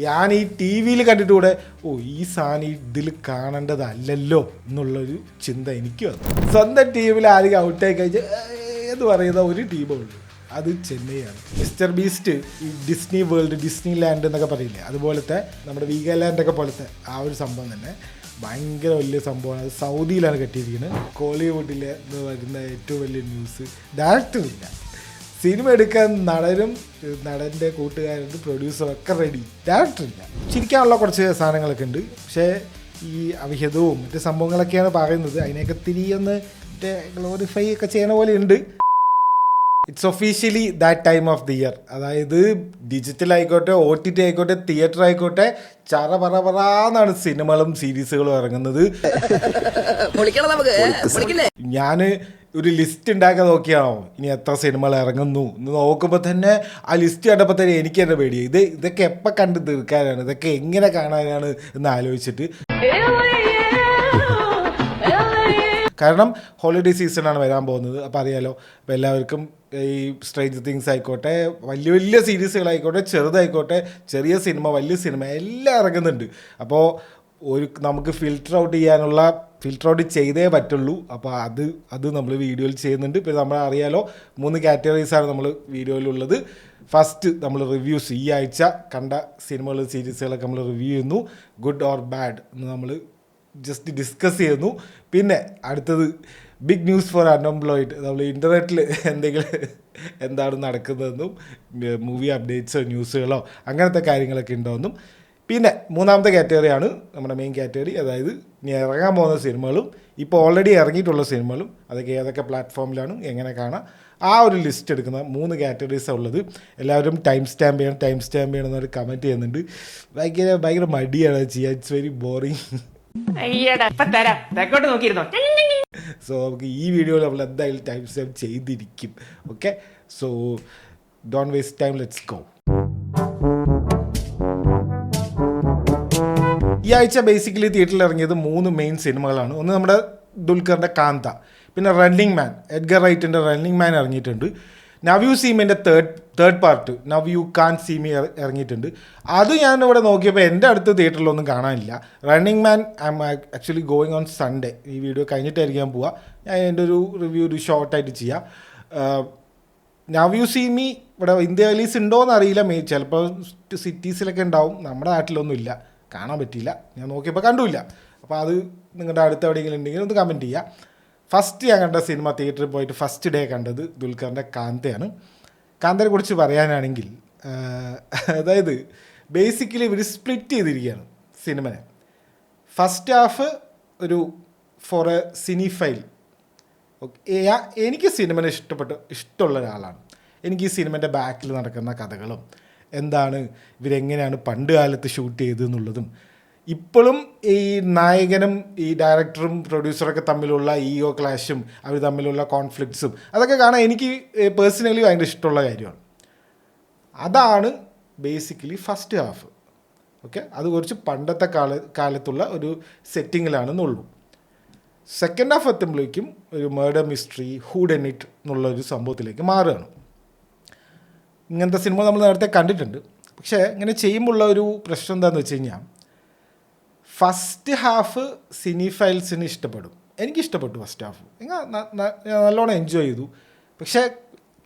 ഞാൻ ഈ ടി വിയിൽ കണ്ടിട്ടൂടെ ഈ സാധനം ഇതിൽ കാണേണ്ടതല്ലല്ലോ എന്നുള്ളൊരു ചിന്ത എനിക്ക് വന്നു. സ്വന്തം ടീമിൽ ആരെങ്കിലും ഔട്ടായി കഴിഞ്ഞാൽ എന്ന് പറയുന്ന ഒരു ടീമുള്ളൂ, അത് ചെന്നൈയാണ്. മിസ്റ്റർ ബീസ്റ്റ് ഈ ഡിസ്നി വേൾഡ്, ഡിസ്നി ലാൻഡ് എന്നൊക്കെ പറയില്ലേ, അതുപോലത്തെ നമ്മുടെ വീഗാലാൻഡൊക്കെ പോലത്തെ ആ ഒരു സംഭവം തന്നെ ഭയങ്കര വലിയ സംഭവമാണ്. അത് സൗദിയിലാണ് കെട്ടിയിരിക്കുന്നത്. കോളിവുഡിലെ വരുന്ന ഏറ്റവും വലിയ ന്യൂസ്, ഡയറക്ടറില്ല, സിനിമ എടുക്കാൻ നടനും നടൻ്റെ കൂട്ടുകാരുണ്ട്, പ്രൊഡ്യൂസറൊക്കെ റെഡി, ഡയറക്ടറില്ല. ചിരിക്കാനുള്ള കുറച്ച് സാധനങ്ങളൊക്കെ ഉണ്ട്. പക്ഷേ ഈ അവിഹിതവും മറ്റു സംഭവങ്ങളൊക്കെയാണ് പറയുന്നത്. അതിനെയൊക്കെ തിരിയൊന്ന് മറ്റേ ഗ്ലോറിഫൈ ഒക്കെ ചെയ്യണ പോലെ ഉണ്ട്. It's officially that time of the year. അതായത് ഡിജിറ്റൽ ആയിക്കോട്ടെ, OTT ആയിക്കോട്ടെ, തിയേറ്റർ ആയിക്കോട്ടെ, ചറപറപറാന്നാണ് സിനിമകളും സീരീസുകളും ഇറങ്ങുന്നത്. ഞാൻ ഒരു ലിസ്റ്റ് ഉണ്ടാക്കാൻ നോക്കിയാണോ ഇനി എത്ര സിനിമകൾ ഇറങ്ങുന്നു എന്ന് നോക്കുമ്പോൾ തന്നെ ആ ലിസ്റ്റ് കണ്ടപ്പോൾ തന്നെ എനിക്ക് തന്നെ പേടിയായി. ഇതൊക്കെ എപ്പോൾ കണ്ട് തീർക്കാനാണ്, ഇതൊക്കെ എങ്ങനെ കാണാനാണ് എന്ന് ആലോചിച്ചിട്ട്. കാരണം ഹോളിഡേ സീസണാണ് വരാൻ പോകുന്നത്. അപ്പോൾ അറിയാലോ, അപ്പോൾ എല്ലാവർക്കും ഈ സ്ട്രേഞ്ചർ തിങ്സ് ആയിക്കോട്ടെ, വലിയ വലിയ സീരീസുകളായിക്കോട്ടെ, ചെറുതായിക്കോട്ടെ, ചെറിയ സിനിമ, വലിയ സിനിമ എല്ലാം ഇറങ്ങുന്നുണ്ട്. അപ്പോൾ നമുക്ക് ഫിൽറ്റർ ഔട്ട് ചെയ്തേ പറ്റുള്ളൂ. അപ്പോൾ അത് നമ്മൾ വീഡിയോയിൽ ചെയ്യുന്നുണ്ട്. പിന്നെ നമ്മൾ അറിയാലോ, 3 കാറ്റഗറീസാണ് നമ്മൾ വീഡിയോയിലുള്ളത്. ഫസ്റ്റ് നമ്മൾ റിവ്യൂസ്, ഈ ആഴ്ച കണ്ട സിനിമകളും സീരീസുകളൊക്കെ നമ്മൾ റിവ്യൂ ചെയ്യുന്നു. ഗുഡ് ഓർ ബാഡ് എന്ന് നമ്മൾ ജസ്റ്റ് ഡിസ്കസ് ചെയ്യുന്നു. പിന്നെ അടുത്തത് ബിഗ് ന്യൂസ് ഫോർ അൺഎംപ്ലോയിഡ്, നമ്മൾ ഇൻ്റർനെറ്റിൽ എന്താണ് നടക്കുന്നതെന്നും മൂവി അപ്ഡേറ്റ്സോ ന്യൂസുകളോ അങ്ങനത്തെ കാര്യങ്ങളൊക്കെ ഉണ്ടോയെന്നും. പിന്നെ 3ാമത്തെ കാറ്റഗറിയാണ് നമ്മുടെ മെയിൻ കാറ്റഗറി, അതായത് ഇനി ഇറങ്ങാൻ പോകുന്ന സിനിമകളും ഇപ്പോൾ ഓൾറെഡി ഇറങ്ങിയിട്ടുള്ള സിനിമകളും അതൊക്കെ ഏതൊക്കെ പ്ലാറ്റ്ഫോമിലാണ്, എങ്ങനെ കാണാം, ആ ഒരു ലിസ്റ്റ് എടുക്കുന്ന 3 കാറ്റഗറീസാണ് ഉള്ളത്. എല്ലാവരും ടൈം സ്റ്റാമ്പ് ചെയ്യണമെന്നൊരു കമൻറ്റ് ചെയ്യുന്നുണ്ട്. ഭയങ്കര മടിയാണ് ചെയ്യാൻ. It's very boring. സോ നമുക്ക് ഈ വീഡിയോയിൽ നമ്മൾ എന്തായാലും ടൈം സ്റ്റാമ്പ് ചെയ്തിരിക്കും. Okay, so don't waste time, let's go. ഈ ആഴ്ച ബേസിക്കലി തിയേറ്ററിൽ ഇറങ്ങിയത് 3 മെയിൻ സിനിമകളാണ്. ഒന്ന് നമ്മുടെ ദുൽഖറിൻ്റെ കാന്ത, പിന്നെ റണ്ണിങ് മാൻ, എഡ്ഗർ റൈറ്റിൻ്റെ റണ്ണിങ് മാൻ ഇറങ്ങിയിട്ടുണ്ട്. നവ് യു സീ മീൻ്റെ third part, now you can see me ഇറങ്ങിയിട്ടുണ്ട്. അത് ഞാനിവിടെ നോക്കിയപ്പോൾ എൻ്റെ അടുത്ത് തിയേറ്ററിലൊന്നും കാണാനില്ല. Running man I am actually going on Sunday. ഈ വീഡിയോ കഴിഞ്ഞിട്ടായിരിക്കാൻ പോവുക. ഞാൻ എൻ്റെ ഒരു റിവ്യൂ ഒരു ഷോർട്ടായിട്ട് ചെയ്യാം. നവ് യു സീ മീ ഇവിടെ ഇന്ത്യ റിലീസ് ഉണ്ടോയെന്ന് അറിയില്ല. ചിലപ്പോൾ സിറ്റീസിലൊക്കെ ഉണ്ടാവും, നമ്മുടെ നാട്ടിലൊന്നും ഇല്ല, കാണാൻ പറ്റിയില്ല. ഞാൻ നോക്കിയപ്പോൾ കണ്ടുമില്ല. അപ്പോൾ അത് നിങ്ങളുടെ അടുത്ത് എവിടെയെങ്കിലും ഉണ്ടെങ്കിൽ ഒന്ന് കമൻറ്റ് ചെയ്യുക. ഫസ്റ്റ് ഞാൻ കണ്ട സിനിമ തിയേറ്ററിൽ പോയിട്ട് ഫസ്റ്റ് ഡേ കണ്ടത് ദുൽഖറിൻ്റെ കാന്തയാണ്. കാന്തനെ കുറിച്ച് പറയാനാണെങ്കിൽ, അതായത് ബേസിക്കലി ഇവർ സ്പ്ലിറ്റ് ചെയ്തിരിക്കുകയാണ് സിനിമനെ. ഫസ്റ്റ് ഹാഫ് ഒരു ഫോർ എ സിനിഫൈൽ. എനിക്ക് സിനിമനെ ഇഷ്ടമുള്ള ഒരാളാണ്. എനിക്ക് ഈ സിനിമൻ്റെ ബാക്കിൽ നടക്കുന്ന കഥകളും എന്താണ്, ഇവരെങ്ങനെയാണ് പണ്ട് കാലത്ത് ഷൂട്ട് ചെയ്തതെന്നുള്ളതും, ഇപ്പോഴും ഈ നായകനും ഈ ഡയറക്ടറും പ്രൊഡ്യൂസറൊക്കെ തമ്മിലുള്ള ഈഗോ ക്ലാഷും അവർ തമ്മിലുള്ള കോൺഫ്ലിക്ട്സും അതൊക്കെ കാണാൻ എനിക്ക് പേഴ്സണലി ഭയങ്കര ഇഷ്ടമുള്ള കാര്യമാണ്. അതാണ് ബേസിക്കലി ഫസ്റ്റ് ഹാഫ്. ഓക്കെ, അത് കുറച്ച് പണ്ടത്തെ കാലത്തുള്ള ഒരു സെറ്റിങ്ങിലാണെന്നുള്ളൂ. സെക്കൻഡ് ഹാഫ് എത്തുമ്പോഴേക്കും ഒരു murder mystery, who done it എന്നുള്ളൊരു സംഭവത്തിലേക്ക് മാറുകയാണ്. ഇങ്ങനത്തെ സിനിമ നമ്മൾ നേരത്തെ കണ്ടിട്ടുണ്ട്. പക്ഷേ ഇങ്ങനെ ചെയ്യുമ്പോഴുള്ള ഒരു പ്രശ്നം എന്താണെന്ന് വെച്ച് കഴിഞ്ഞാൽ, ഫസ്റ്റ് ഹാഫ് സിനിഫൈൽസിന് ഇഷ്ടപ്പെടും. എനിക്കിഷ്ടപ്പെട്ടു ഫസ്റ്റ് ഹാഫ്, നല്ലോണം എൻജോയ് ചെയ്തു. പക്ഷേ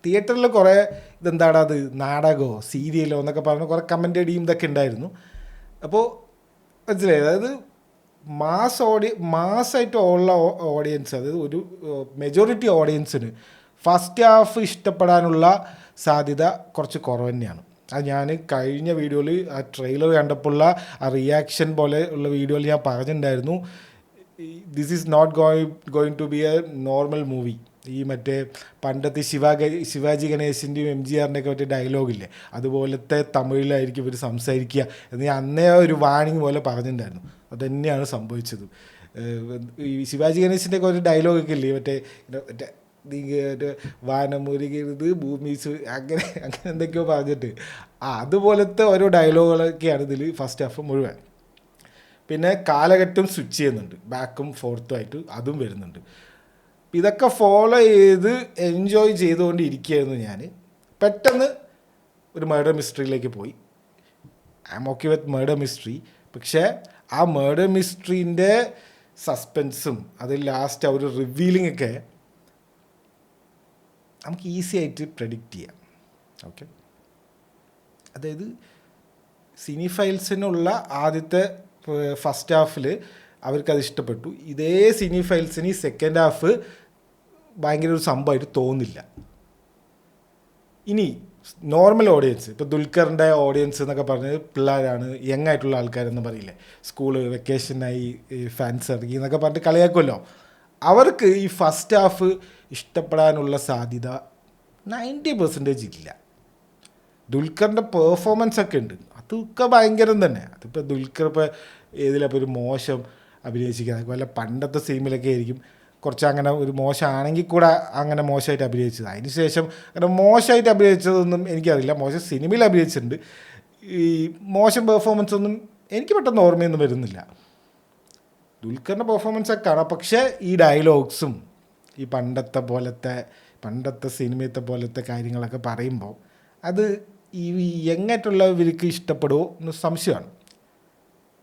തിയേറ്ററിൽ കുറേ ഇതെന്താടാ അത് നാടകമോ സീരിയലോ എന്നൊക്കെ പറഞ്ഞ് കുറേ കമൻ്റ് അടിയും ഇതൊക്കെ ഉണ്ടായിരുന്നു. അപ്പോൾ മനസ്സിലായി, അതായത് മാസ്സായിട്ട് ഉള്ള ഓഡിയൻസ്, അതായത് ഒരു മെജോറിറ്റി ഓഡിയൻസിന് ഫസ്റ്റ് ഹാഫ് ഇഷ്ടപ്പെടാനുള്ള സാധ്യത കുറച്ച് കുറവ് തന്നെയാണ്. അത് ഞാൻ കഴിഞ്ഞ വീഡിയോയിൽ ആ ട്രെയിലർ കണ്ടപ്പോഴുള്ള ആ റിയാക്ഷൻ പോലെ ഉള്ള വീഡിയോയിൽ ഞാൻ പറഞ്ഞിട്ടുണ്ടായിരുന്നു, this is not going to be a normal movie. ഈ മറ്റേ പണ്ടത്തെ ശിവാജി ഗണേശൻ്റെയും MGRൻ്റെയൊക്കെ മറ്റേ ഡയലോഗില്ലേ, അതുപോലത്തെ തമിഴിലായിരിക്കും ഇവർ സംസാരിക്കുക എന്ന് ഞാൻ അന്നേ ഒരു വാണിംഗ് പോലെ പറഞ്ഞിട്ടുണ്ടായിരുന്നു. അതുതന്നെയാണ് സംഭവിച്ചത്. ഈ ശിവാജി ഗണേശൻ്റെയൊക്കെ ഒരു ഡയലോഗൊക്കെ ഇല്ലേ, മറ്റേ വാനമുരുകരുത് ഭൂമി അങ്ങനെ എന്തൊക്കെയോ പറഞ്ഞിട്ട് അതുപോലത്തെ ഓരോ ഡയലോഗുകളൊക്കെയാണ് ഇതിൽ ഫസ്റ്റ് ഹാഫ് മുഴുവൻ. പിന്നെ കാലഘട്ടം സ്വിച്ച് ചെയ്യുന്നുണ്ട്, ബാക്കും ഫോർത്തും ആയിട്ട് അതും വരുന്നുണ്ട്. ഇതൊക്കെ ഫോളോ ചെയ്ത് എൻജോയ് ചെയ്തുകൊണ്ട് ഇരിക്കുകയായിരുന്നു ഞാൻ. പെട്ടെന്ന് ഒരു മർഡർ മിസ്റ്ററിയിലേക്ക് പോയി. I M okay with murder mystery. പക്ഷേ ആ മേർഡർ മിസ്റ്ററീൻ്റെ സസ്പെൻസും അതിൽ ലാസ്റ്റ് ആ ഒരു റിവീലിംഗ് ഒക്കെ നമുക്ക് ഈസി ആയിട്ട് പ്രെഡിക്റ്റ് ചെയ്യാം. ഓക്കെ, അതായത് സിനി ഫൈൽസിനുള്ള ആദ്യത്തെ ഫസ്റ്റ് ഹാഫിൽ അവർക്കത് ഇഷ്ടപ്പെട്ടു. ഇതേ സിനി ഫൈൽസിന് സെക്കൻഡ് ഹാഫ് ഭയങ്കര ഒരു സംഭവമായിട്ട് തോന്നില്ല. ഇനി നോർമൽ ഓഡിയൻസ്, ഇപ്പോൾ ദുൽഖറിൻ്റെ ഓഡിയൻസ് എന്നൊക്കെ പറഞ്ഞത് പിള്ളേരാണ്, യങ് ആയിട്ടുള്ള ആൾക്കാരെന്ന് പറയില്ലേ, സ്കൂള് വെക്കേഷനായി ഫാൻസ് ഇറങ്ങി എന്നൊക്കെ പറഞ്ഞിട്ട് കളിയാക്കുമല്ലോ, അവർക്ക് ഈ ഫസ്റ്റ് ഹാഫ് ഇഷ്ടപ്പെടാനുള്ള സാധ്യത 90% ഇല്ല. ദുൽഖറിൻ്റെ പെർഫോമൻസ് ഒക്കെ ഉണ്ട്, അതൊക്കെ ഭയങ്കരം തന്നെ. അതിപ്പോൾ ദുൽഖർ ഇപ്പോൾ ഏതിലപ്പോൾ ഒരു മോശം അഭിനയിച്ചിരിക്കുന്നത്, വല്ല പണ്ടത്തെ സിനിമയിലൊക്കെ ആയിരിക്കും കുറച്ച് അങ്ങനെ ഒരു മോശമാണെങ്കിൽ കൂടെ അങ്ങനെ മോശമായിട്ട് അഭിനയിച്ചത്. അതിന് ശേഷം അങ്ങനെ മോശമായിട്ട് അഭിനയിച്ചതൊന്നും എനിക്കറിയില്ല. മോശം സിനിമയിൽ അഭിനയിച്ചിട്ടുണ്ട്, ഈ മോശം പെർഫോമൻസ് ഒന്നും എനിക്ക് പെട്ടെന്ന് ഓർമ്മയൊന്നും വരുന്നില്ല. ദുൽഖറിൻ്റെ പെർഫോമൻസ് ഒക്കെ കാണാം, പക്ഷേ ഈ ഡയലോഗ്സും ഈ പണ്ടത്തെ സിനിമയത്തെ പോലത്തെ കാര്യങ്ങളൊക്കെ പറയുമ്പോൾ അത് ഈ യങ്ങായിട്ടുള്ളവർക്ക് ഇഷ്ടപ്പെടുമോ എന്ന് സംശയമാണ്.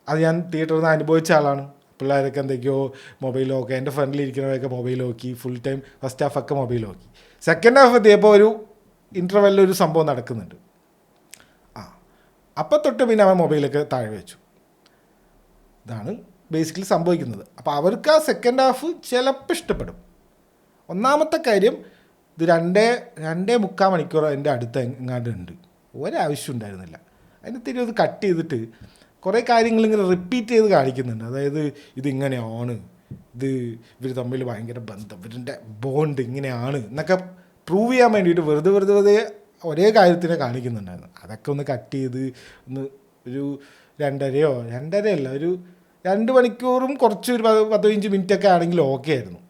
അത് ഞാൻ തിയേറ്ററിൽ നിന്ന് അനുഭവിച്ച ആളാണ്. പിള്ളേരൊക്കെ എന്തൊക്കെയോ മൊബൈൽ നോക്കി, എൻ്റെ ഫ്രണ്ടിലിരിക്കുന്നവരൊക്കെ മൊബൈൽ നോക്കി, ഫുൾ ടൈം ഫസ്റ്റ് ഹാഫൊക്കെ മൊബൈൽ നോക്കി. സെക്കൻഡ് ഹാഫ് എത്തിയപ്പോൾ ഒരു ഇൻ്റർവെല്ലിൽ ഒരു സംഭവം നടക്കുന്നുണ്ട്. അപ്പം തൊട്ട് പിന്നെ അവൻ മൊബൈലൊക്കെ താഴെ വെച്ചു. ഇതാണ് ബേസിക്കലി സംഭവിക്കുന്നത്. അപ്പോൾ അവർക്ക് ആ സെക്കൻഡ് ഹാഫ് ചിലപ്പോൾ ഇഷ്ടപ്പെടും. ഒന്നാമത്തെ കാര്യം, ഇത് 2.25 മണിക്കൂർ എൻ്റെ അടുത്ത് എങ്ങാണ്ട് ഉണ്ട്, ഒരാവശ്യം ഉണ്ടായിരുന്നില്ല. അതിന് തിരി ഇത് കട്ട് ചെയ്തിട്ട് കുറേ കാര്യങ്ങൾ ഇങ്ങനെ റിപ്പീറ്റ് ചെയ്ത് കാണിക്കുന്നുണ്ട്. അതായത് ഇതിങ്ങനെയാണ്, ഇത് ഇവർ തമ്മിൽ ഭയങ്കര ബന്ധം, ഇവരുടെ ബോണ്ട് ഇങ്ങനെയാണ് എന്നൊക്കെ പ്രൂവ് ചെയ്യാൻ വേണ്ടിയിട്ട് വെറുതെ ഒരേ കാര്യത്തിനെ കാണിക്കുന്നുണ്ടായിരുന്നു. അതൊക്കെ ഒന്ന് കട്ട് ചെയ്ത് ഒന്ന് ഒരു 2.5 ഒരു 2 മണിക്കൂറും കുറച്ച് ഒരു 15 മിനിറ്റൊക്കെ ആണെങ്കിൽ ഓക്കെ ആയിരുന്നു.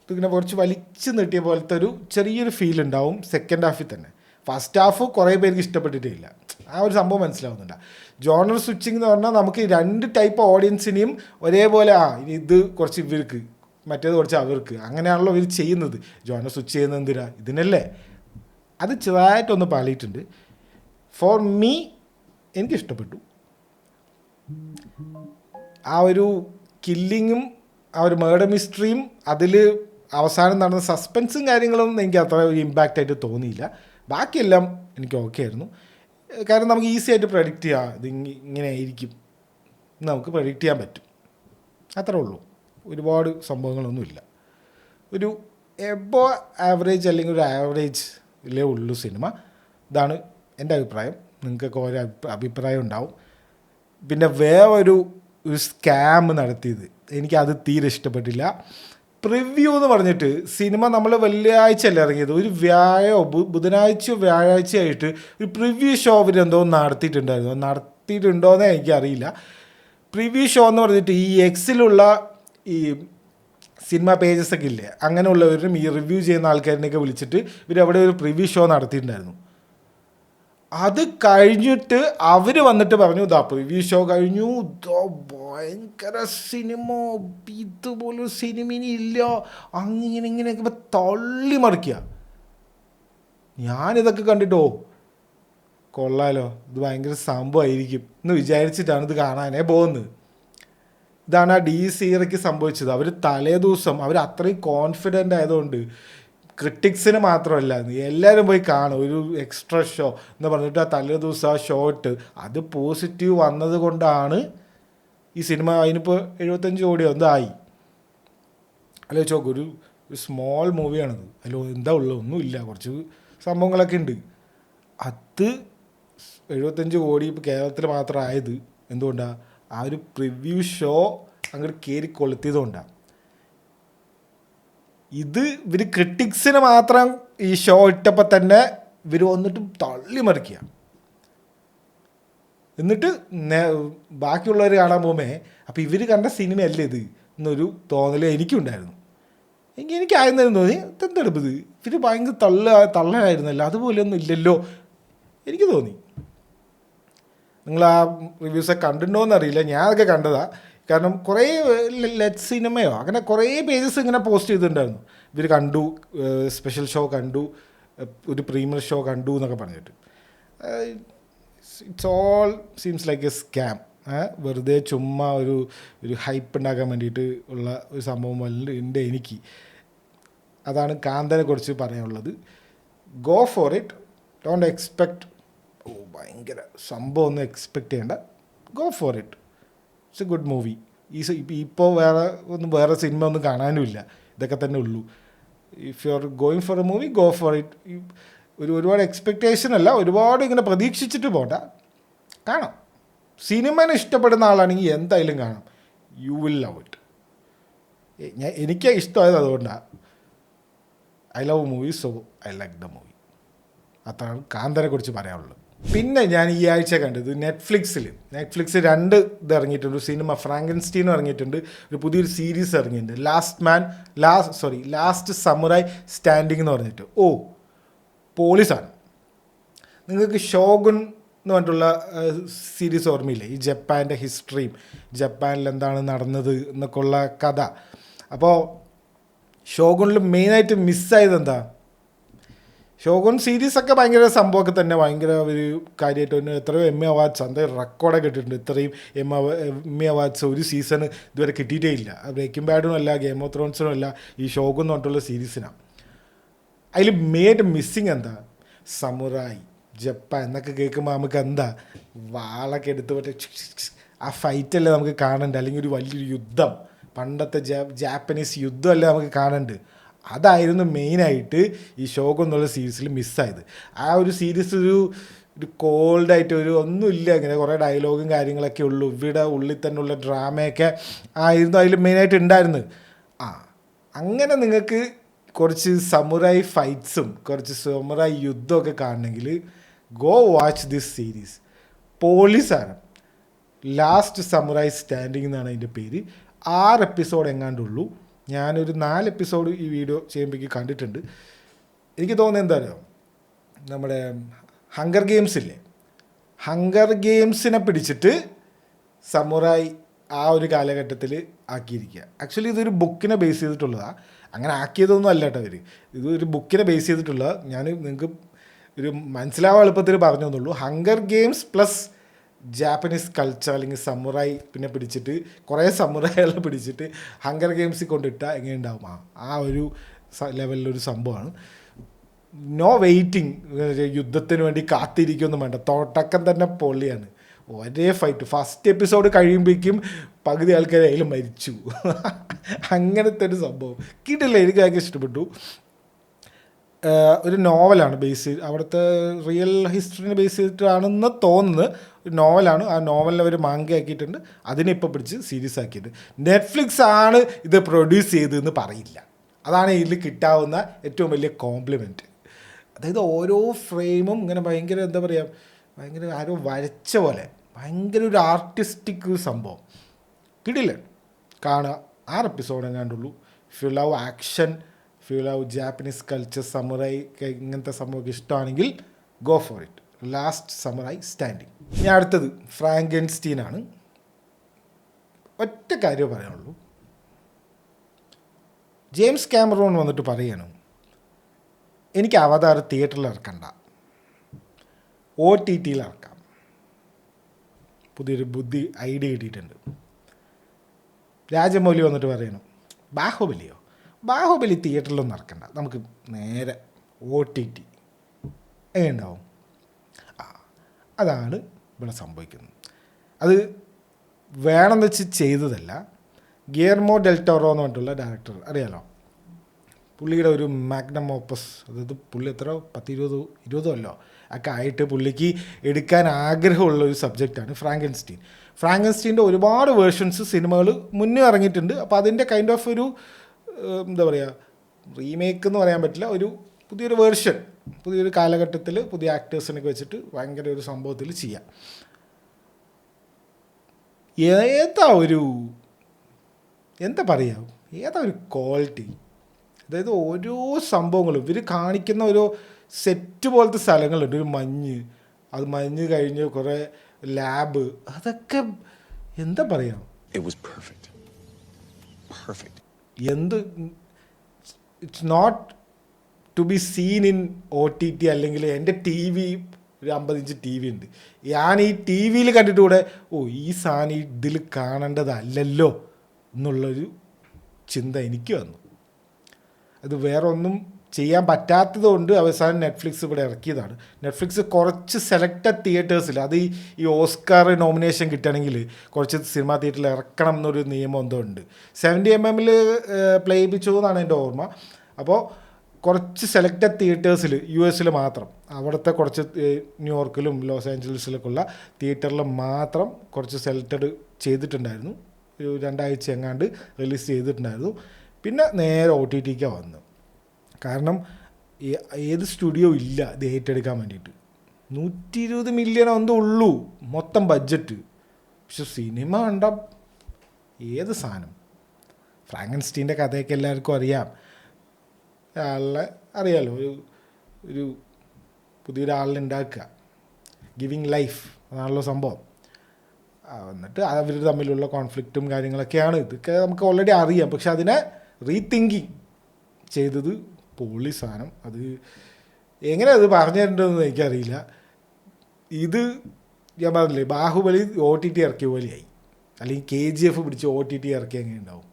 ഇതിങ്ങനെ കുറച്ച് വലിച്ചു നീട്ടിയ പോലത്തെ ഒരു ചെറിയൊരു ഫീൽ ഉണ്ടാവും സെക്കൻഡ് ഹാഫിൽ തന്നെ. ഫസ്റ്റ് ഹാഫ് കുറേ പേർക്ക് ഇഷ്ടപ്പെട്ടിട്ടില്ല, ആ ഒരു സംഭവം മനസ്സിലാവുന്നില്ല. ജോണർ സ്വിച്ചിങ് എന്ന് പറഞ്ഞാൽ നമുക്ക് 2 ടൈപ്പ് ഓഡിയൻസിനെയും ഒരേപോലെ ഇനി ഇത് കുറച്ച് ഇവർക്ക്, മറ്റേത് കുറച്ച് അവർക്ക്, അങ്ങനെയാണല്ലോ ഇവർ ചെയ്യുന്നത്. ജോണർ സ്വിച്ച് ചെയ്യുന്നത് എന്തിനാ? ഇതിനല്ലേ. അത് ചെറുതായിട്ടൊന്ന് പാളിയിട്ടുണ്ട്. For me എനിക്കിഷ്ടപ്പെട്ടു. ആ ഒരു കില്ലിങ്ങും ആ ഒരു മേർഡർ മിസ്റ്ററിയും അതിൽ അവസാനം നടന്ന സസ്പെൻസും കാര്യങ്ങളൊന്നും എനിക്ക് അത്ര ഒരു ഇമ്പാക്റ്റ് ആയിട്ട് തോന്നിയില്ല. ബാക്കിയെല്ലാം എനിക്ക് ഓക്കെ ആയിരുന്നു. കാരണം നമുക്ക് ഈസി ആയിട്ട് പ്രഡിക്റ്റ് ചെയ്യാം, ഇത് ഇങ്ങനെ ആയിരിക്കും, നമുക്ക് പ്രഡിക്റ്റ് ചെയ്യാൻ പറ്റും, അത്രേ ഉള്ളൂ. ഒരുപാട് സംഭവങ്ങളൊന്നുമില്ല. ഒരു എബോ ആവറേജ് അല്ലെങ്കിൽ ഒരു ആവറേജിലേ ഉള്ളൂ സിനിമ. ഇതാണ് എൻ്റെ അഭിപ്രായം. നിങ്ങൾക്കൊക്കെ ഓരോ അഭിപ്രായം ഉണ്ടാവും. പിന്നെ വേറൊരു സ്കാം നടത്തിയത് എനിക്കത് തീരെ ഇഷ്ടപ്പെട്ടില്ല. പ്രിവ്യൂ എന്ന് പറഞ്ഞിട്ട് സിനിമ നമ്മൾ വെള്ളിയാഴ്ചയല്ല ഇറങ്ങിയത്, ഒരു വ്യാഴാഴ്ചയായിട്ട് ഒരു പ്രിവ്യൂ ഷോ അവരെന്തോ നടത്തിയിട്ടുണ്ടോയെന്നേ എനിക്കറിയില്ല. പ്രിവ്യൂ ഷോ എന്ന് പറഞ്ഞിട്ട് ഈ എക്സിലുള്ള ഈ സിനിമ പേജസൊക്കെ ഇല്ലേ, അങ്ങനെയുള്ളവരും ഈ റിവ്യൂ ചെയ്യുന്ന ആൾക്കാരിനെയൊക്കെ വിളിച്ചിട്ട് ഇവരവിടെ ഒരു പ്രിവ്യൂ ഷോ നടത്തിയിട്ടുണ്ടായിരുന്നു. അത് കഴിഞ്ഞിട്ട് അവർ വന്നിട്ട് പറഞ്ഞു, പ്രിവ്യൂ ഷോ കഴിഞ്ഞു, ഭയങ്കര സിനിമ, ഇതുപോലൊരു സിനിമ ഇനി ഇല്ല, ഇങ്ങനെയൊക്കെ തള്ളി മറിക്കുക. ഞാനിതൊക്കെ കണ്ടിട്ടോ കൊള്ളാലോ, ഇത് ഭയങ്കര സംഭവമായിരിക്കും എന്ന് വിചാരിച്ചിട്ടാണ് ഇത് കാണാനേ പോകുന്നത്. ഇതാണ് ആ DC സംഭവിച്ചത്. അവർ തലേ ദിവസം അവർ അത്രയും കോൺഫിഡൻ്റ് ആയതുകൊണ്ട് ക്രിട്ടിക്സിന് മാത്രമല്ല എല്ലാവരും പോയി കാണും, ഒരു എക്സ്ട്രാ ഷോ എന്ന് പറഞ്ഞിട്ട് ആ തലേ ദിവസം ആ ഷോ ഇട്ട് അത് പോസിറ്റീവ് വന്നത് കൊണ്ടാണ് ഈ സിനിമ അതിനിപ്പോൾ 75 കോടി എന്തായി. അല്ല ചോക്ക്, ഒരു സ്മോൾ മൂവിയാണിത്, അല്ലോ എന്താ ഉള്ളത്, ഒന്നുമില്ല, കുറച്ച് സംഭവങ്ങളൊക്കെ ഉണ്ട്. അത് 75 കോടി ഇപ്പോൾ കേരളത്തിൽ മാത്രം ആയത് എന്തുകൊണ്ടാണ്? ആ ഒരു പ്രിവ്യൂ ഷോ അങ്ങോട്ട് കയറി കൊളുത്തിയത് കൊണ്ടാണ്. ഇത് ഇവർ ക്രിട്ടിക്സിന് മാത്രം ഈ ഷോ ഇട്ടപ്പോൾ തന്നെ ഇവർ വന്നിട്ട് തള്ളി മറിക്കുക. എന്നിട്ട് ബാക്കിയുള്ളവർ കാണാൻ പോകുമ്പോൾ അപ്പോൾ ഇവർ കണ്ട സിനിമയല്ലേ ഇത് എന്നൊരു തോന്നൽ എനിക്കുണ്ടായിരുന്നു. എനിക്കായിരുന്നു തോന്നി, എന്തെടുപ്പത് ഇവർ ഭയങ്കര തള്ളായിരുന്നല്ലോ, അതുപോലെയൊന്നും ഇല്ലല്ലോ എനിക്ക് തോന്നി. നിങ്ങൾ ആ റിവ്യൂസൊക്കെ കണ്ടിട്ടുണ്ടോയെന്നറിയില്ല, ഞാൻ അതൊക്കെ കണ്ടതാണ്. കാരണം കുറേ ലെറ്റ് സിനിമയോ അങ്ങനെ കുറേ പേജസ് ഇങ്ങനെ പോസ്റ്റ് ചെയ്തിട്ടുണ്ടായിരുന്നു. ഇവർ കണ്ടു, സ്പെഷ്യൽ ഷോ കണ്ടു, ഒരു പ്രീമിയർ ഷോ കണ്ടു എന്നൊക്കെ പറഞ്ഞിട്ട്. It's all seems like A scam. വെറുതെ ചുമ്മാ ഒരു ഹൈപ്പ് ഉണ്ടാക്കാൻ വേണ്ടിയിട്ട് ഉള്ള ഒരു സംഭവം പോലെ ഉണ്ട് എനിക്ക്. അതാണ് കാന്തനെ കുറിച്ച് പറയാനുള്ളത്. Go for it, don't expect ഭയങ്കര സംഭവം ഒന്നും എക്സ്പെക്റ്റ് ചെയ്യേണ്ട. Go for it, it's A good movie. ഇപ്പോൾ വേറെ സിനിമ ഒന്നും കാണാനുമില്ല, ഇതൊക്കെ തന്നെ ഉള്ളൂ. If you are going for A movie, go for it. ഒരുപാട് എക്സ്പെക്റ്റേഷൻ അല്ല, ഒരുപാട് ഇങ്ങനെ പ്രതീക്ഷിച്ചിട്ട് പോണ്ട, കാണാം. സിനിമനെ ഇഷ്ടപ്പെടുന്ന ആളാണെങ്കിൽ എന്തായാലും കാണാം. You will love it. എനിക്ക് ഇഷ്ടമായത് അതുകൊണ്ടാണ്. I love movie, so I like the movie. അതാണ് കാന്തനെ കുറിച്ച് പറയാനുള്ളത്. പിന്നെ ഞാൻ ഈ ആഴ്ച കണ്ടത് നെറ്റ്ഫ്ലിക്സിൽ 2 ഇത് ഇറങ്ങിയിട്ടുണ്ട്. ഒരു സിനിമ ഫ്രാങ്കൻസ്റ്റീൻ ഇറങ്ങിയിട്ടുണ്ട്, ഒരു പുതിയൊരു സീരീസ് ഇറങ്ങിയിട്ടുണ്ട്, ലാസ്റ്റ് സമുറായി സ്റ്റാൻഡിങ് എന്ന് പറഞ്ഞിട്ട്. പോലീസാണ്. നിങ്ങൾക്ക് ഷോഗുൻ എന്ന് പറഞ്ഞിട്ടുള്ള സീരീസ് ഓർമ്മയില്ലേ? ഈ ജപ്പാൻ്റെ ഹിസ്റ്ററിയും ജപ്പാനിൽ എന്താണ് നടന്നത് എന്നൊക്കെ ഉള്ള കഥ. അപ്പോൾ ഷോഗുനിൽ മെയിനായിട്ട് മിസ്സായത് എന്താ? ഷോഗുൻ സീരീസൊക്കെ ഭയങ്കര സംഭവമൊക്കെ തന്നെ, ഭയങ്കര ഒരു കാര്യമായിട്ട് തന്നെ എത്രയോ എമ്മി അവാർഡ്സ് അതായത് റെക്കോർഡൊക്കെ കിട്ടിയിട്ടുണ്ട്. ഇത്രയും എമ്മി അവാർഡ്സ് ഒരു സീസൺ ഇതുവരെ കിട്ടിയിട്ടേ ഇല്ല. ബ്രേക്കിംഗ് ബാഡും അല്ല, ഗെയിം ഓഫ് ത്രോൺസിനും അല്ല, ഈ ഷോഗുൻ എന്ന് പറഞ്ഞിട്ടുള്ള സീരീസിനാണ്. അതിൽ മെയിൻ മിസ്സിങ് എന്താ? സമുറായി, ജപ്പാൻ എന്നൊക്കെ കേൾക്കുമ്പോൾ നമുക്ക് എന്താ വാളൊക്കെ എടുത്ത് മറ്റേ ആ ഫൈറ്റല്ലേ നമുക്ക് കാണണ്ട്, അല്ലെങ്കിൽ ഒരു വലിയൊരു യുദ്ധം, പണ്ടത്തെ ജാപ്പനീസ് യുദ്ധമല്ലേ നമുക്ക് കാണണ്ട്. അതായിരുന്നു മെയിനായിട്ട് ഈ ഷോഗുൻ എന്നുള്ള സീരീസിൽ മിസ്സായത്. ആ ഒരു സീരീസ് ഒരു കോൾഡായിട്ട് ഒന്നുമില്ല, ഇങ്ങനെ കുറേ ഡയലോഗും കാര്യങ്ങളൊക്കെ ഉള്ളൂ. ഇവിടെ ഉള്ളിൽ തന്നെയുള്ള ഡ്രാമയൊക്കെ ആയിരുന്നു അതിൽ മെയിനായിട്ട് ഉണ്ടായിരുന്നത്. അങ്ങനെ നിങ്ങൾക്ക് കുറച്ച് സമുറായി ഫൈറ്റ്സും കുറച്ച് സമുറായി യുദ്ധമൊക്കെ കാണണമെങ്കിൽ ഗോ വാച്ച് ദിസ് സീരീസ്. പോലീസാണ്. ലാസ്റ്റ് സമുറായി സ്റ്റാൻഡിങ് എന്നാണ് അതിൻ്റെ പേര്. 6 എപ്പിസോഡ് എങ്ങാണ്ടുള്ളൂ. ഞാനൊരു 4 എപ്പിസോഡ് ഈ വീഡിയോ ചെയ്യുമ്പോഴേക്ക് കണ്ടിട്ടുണ്ട്. എനിക്ക് തോന്നുന്നത് എന്താ പറയുക, നമ്മുടെ ഹങ്കർ ഗെയിംസ് ഇല്ലേ, ഹങ്കർ ഗെയിംസിനെ പിടിച്ചിട്ട് സമുറായി ആ ഒരു കാലഘട്ടത്തിൽ ആക്കിയിരിക്കുക. ആക്ച്വലി ഇതൊരു ബുക്കിനെ ബേസ് ചെയ്തിട്ടുള്ളതാണ്. അങ്ങനെ ആക്കിയതൊന്നും അല്ല കേട്ടോ ഇവർ. ഇതൊരു ബുക്കിനെ ബേസ് ചെയ്തിട്ടുള്ള, ഞാൻ നിങ്ങൾക്ക് ഒരു മനസ്സിലാവാൻ എളുപ്പത്തിൽ പറഞ്ഞു തന്നുള്ളൂ. Hunger Games plus Japanese culture അല്ലെങ്കിൽ സമുറായി പിന്നെ പിടിച്ചിട്ട് കുറേ സമുറായികളെ പിടിച്ചിട്ട് ഹങ്കർ ഗെയിംസിൽ കൊണ്ടിട്ടാൽ എങ്ങനെ ഉണ്ടാവും? ആ ഒരു ലെവലിലൊരു സംഭവമാണ്. നോ വെയിറ്റിംഗ്, യുദ്ധത്തിന് വേണ്ടി കാത്തിരിക്കുകയൊന്നും വേണ്ട. തുടക്കം തന്നെ പൊള്ളിയാണ്. ഒരേ ഫൈറ്റ്. ഫസ്റ്റ് എപ്പിസോഡ് കഴിയുമ്പോഴേക്കും പകുതി ആൾക്കാർ അതിൽ മരിച്ചു. അങ്ങനത്തെ ഒരു സംഭവം കിട്ടില്ല. എനിക്ക് ഭയങ്കര ഇഷ്ടപ്പെട്ടു. ഒരു നോവലാണ് ബേസ് ചെയ്ത്, അവിടുത്തെ റിയൽ ഹിസ്റ്ററിനെ ബേസ് ചെയ്തിട്ടാണെന്ന് തോന്നുന്നത്. ഒരു നോവലാണ്. ആ നോവലിനെ അവർ മാങ്ക ആക്കിയിട്ടുണ്ട്. അതിനിപ്പോൾ പിടിച്ച് സീരീസ് ആക്കിയിട്ട് നെറ്റ്ഫ്ലിക്സ് ആണ് ഇത് പ്രൊഡ്യൂസ് ചെയ്തതെന്ന് പറയില്ല. അതാണ് ഇതിൽ കിട്ടാവുന്ന ഏറ്റവും വലിയ കോംപ്ലിമെൻറ്റ്. അതായത് ഓരോ ഫ്രെയിമും ഇങ്ങനെ ഭയങ്കര എന്താ പറയുക, ഭയങ്കര ആരോ വരച്ച പോലെ, ഭയങ്കര ഒരു ആർട്ടിസ്റ്റിക് സംഭവം. കിട്ടില്ല, കാണുക. 6 എപ്പിസോഡ് എങ്ങാണ്ടുള്ളൂ. If you love action, if you love Japanese culture, samurai ഇങ്ങനത്തെ സംഭവമൊക്കെ ഇഷ്ടമാണെങ്കിൽ go for it. Last Samurai Standing. ഇനി അടുത്തത് ഫ്രാങ്കൻസ്റ്റീനാണ്. ഒറ്റ കാര്യം പറയാനുള്ളൂ. ജെയിംസ് കാമറൂൺ വന്നിട്ട് പറയണം, എനിക്ക് അവതാർ തിയേറ്ററിൽ ഇറക്കണ്ട, OTTയിൽ ഇറക്കാം. പുതിയൊരു ഐഡിയ കിട്ടിയിട്ടുണ്ട്. രാജമൗലി വന്നിട്ട് പറയണം, ബാഹുബലി തിയേറ്ററിലൊന്നും ഇറക്കണ്ട, നമുക്ക് നേരെ OTT എങ്ങനെ ഉണ്ടാവും? അതാണ് ഇവിടെ സംഭവിക്കുന്നത്. അത് വേണമെന്ന് വെച്ച് ചെയ്തതല്ല. ഗിയർമോ ഡെൽ ടോറോ എന്ന് പറഞ്ഞിട്ടുള്ള ഡയറക്ടർ അറിയാലോ, പുള്ളിയുടെ ഒരു മാഗ്നം ഓപ്പസ്, അതായത് പുള്ളി എത്ര 10-20 അല്ലോ ഒക്കെ ആയിട്ട് പുള്ളിക്ക് എടുക്കാൻ ആഗ്രഹമുള്ള ഒരു സബ്ജക്റ്റാണ് ഫ്രാങ്കൻസ്റ്റീൻ്റെ ഒരുപാട് വേർഷൻസ് സിനിമകൾ മുന്നേ ഇറങ്ങിയിട്ടുണ്ട്. അപ്പോൾ അതിൻ്റെ കൈൻഡ് ഓഫ് ഒരു എന്താ പറയുക, റീമേക്ക് എന്ന് പറയാൻ പറ്റില്ല, ഒരു പുതിയൊരു വേർഷൻ, പുതിയൊരു കാലഘട്ടത്തിൽ പുതിയ ആക്ടേഴ്സിനൊക്കെ വെച്ചിട്ട് ഭയങ്കര ഒരു സംഭവത്തിൽ ചെയ്യാം. ഏതാ ഒരു ക്വാളിറ്റി. അതായത് ഓരോ സംഭവങ്ങളും ഇവർ കാണിക്കുന്ന ഓരോ സെറ്റ് പോലത്തെ സ്ഥലങ്ങളുണ്ട്. ഒരു മഞ്ഞ് കഴിഞ്ഞ് കുറേ ലാബ്, അതൊക്കെ എന്താ പറയുക, it's not to be seen in OTT അല്ലെങ്കിൽ എൻ്റെ TV ഒരു 50 ഇഞ്ച് ടി വി ഉണ്ട്. ഞാൻ ഈ ടി വിയിൽ കണ്ടിട്ട് കൂടെ ഈ സാധനം ഇതിൽ കാണേണ്ടതല്ലല്ലോ എന്നുള്ളൊരു ചിന്ത എനിക്ക് വന്നു. അത് വേറെ ഒന്നും ചെയ്യാൻ പറ്റാത്തത് കൊണ്ട് അവസാനം നെറ്റ്ഫ്ലിക്സ് ഇവിടെ ഇറക്കിയതാണ്. നെറ്റ്ഫ്ലിക്സ് കുറച്ച് സെലക്റ്റഡ് തിയേറ്റേഴ്സിൽ, അത് ഈ ഓസ്കാർ നോമിനേഷൻ കിട്ടണമെങ്കിൽ കുറച്ച് സിനിമാ തിയേറ്ററിൽ ഇറക്കണം എന്നൊരു നിയമം എന്തോ ഉണ്ട്. 70mm പ്ലേ ചെയ്യിപ്പിച്ചു എന്നാണ് എൻ്റെ ഓർമ്മ. അപ്പോൾ കുറച്ച് സെലക്റ്റഡ് തിയേറ്റേഴ്സിൽ US മാത്രം, അവിടുത്തെ കുറച്ച് ന്യൂയോർക്കിലും ലോസ് ആഞ്ചലസിലൊക്കെയുള്ള തിയേറ്ററിൽ മാത്രം കുറച്ച് സെലക്റ്റഡ് ചെയ്തിട്ടുണ്ടായിരുന്നു. ഒരു 2 ആഴ്ച എങ്ങാണ്ട് റിലീസ് ചെയ്തിട്ടുണ്ടായിരുന്നു. പിന്നെ നേരെ OTTക്ക് വന്നു. കാരണം ഏത് സ്റ്റുഡിയോ ഇല്ല ഇത് ഏറ്റെടുക്കാൻ വേണ്ടിയിട്ട്. 120 മില്യൺ എന്തോ ഉള്ളൂ മൊത്തം ബഡ്ജറ്റ്. പക്ഷെ സിനിമ കണ്ട ഏത് സാധനം. ഫ്രാങ്കൻസ്റ്റീൻ്റെ കഥയൊക്കെ എല്ലാവർക്കും അറിയാം. ആളെ അറിയാലോ, ഒരു പുതിയൊരാളിനുണ്ടാക്കുക, ഗിവിങ് ലൈഫ്, അതാണല്ലോ സംഭവം. എന്നിട്ട് അവർ തമ്മിലുള്ള കോൺഫ്ലിക്റ്റും കാര്യങ്ങളൊക്കെയാണ്. ഇതൊക്കെ നമുക്ക് ഓൾറെഡി അറിയാം. പക്ഷെ അതിനെ റീതിങ്കിങ് ചെയ്തത് പൊളി സാധനം. അത് എങ്ങനെ അത് പറഞ്ഞു തരേണ്ടതെന്ന് എനിക്കറിയില്ല. ഇത് ഞാൻ പറഞ്ഞില്ലേ, ബാഹുബലി OTT ഇറക്കിയ പോലെയായി. അല്ലെങ്കിൽ KGF പിടിച്ച് OTT ഇറക്കി എങ്ങനെ ഉണ്ടാവും.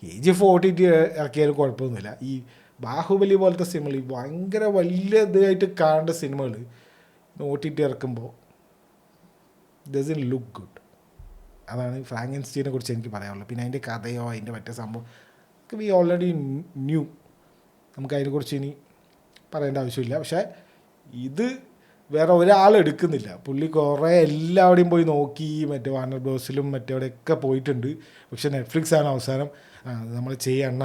KGF OTT ഇറക്കിയാലും കുഴപ്പമൊന്നുമില്ല. ഈ ബാഹുബലി പോലത്തെ സിനിമകൾ, ഈ ഭയങ്കര വലിയ ഇതായിട്ട് കാണേണ്ട സിനിമകൾ OTT ഇറക്കുമ്പോൾ ഡസൻറ്റ് ലുക്ക് ഗുഡ്. അതാണ് ഫ്രാങ്കൻസ്റ്റീനെ കുറിച്ച് എനിക്ക് പറയാനുള്ളത്. പിന്നെ അതിൻ്റെ കഥയോ അതിൻ്റെ മറ്റേ സംഭവം വി ഓൾറെഡി ന്യൂ, നമുക്ക് അതിനെക്കുറിച്ച് ഇനി പറയേണ്ട ആവശ്യമില്ല. പക്ഷേ ഇത് വേറെ ഒരാൾ എടുക്കുന്നില്ല. പുള്ളി കുറേ എല്ലാവിടെയും പോയി നോക്കി, മറ്റേ വാർണർ ബ്രോസിലും മറ്റെവിടെയൊക്കെ പോയിട്ടുണ്ട്. പക്ഷെ നെറ്റ്ഫ്ലിക്സാണ് അവസാനം നമ്മൾ ചെയ്യണ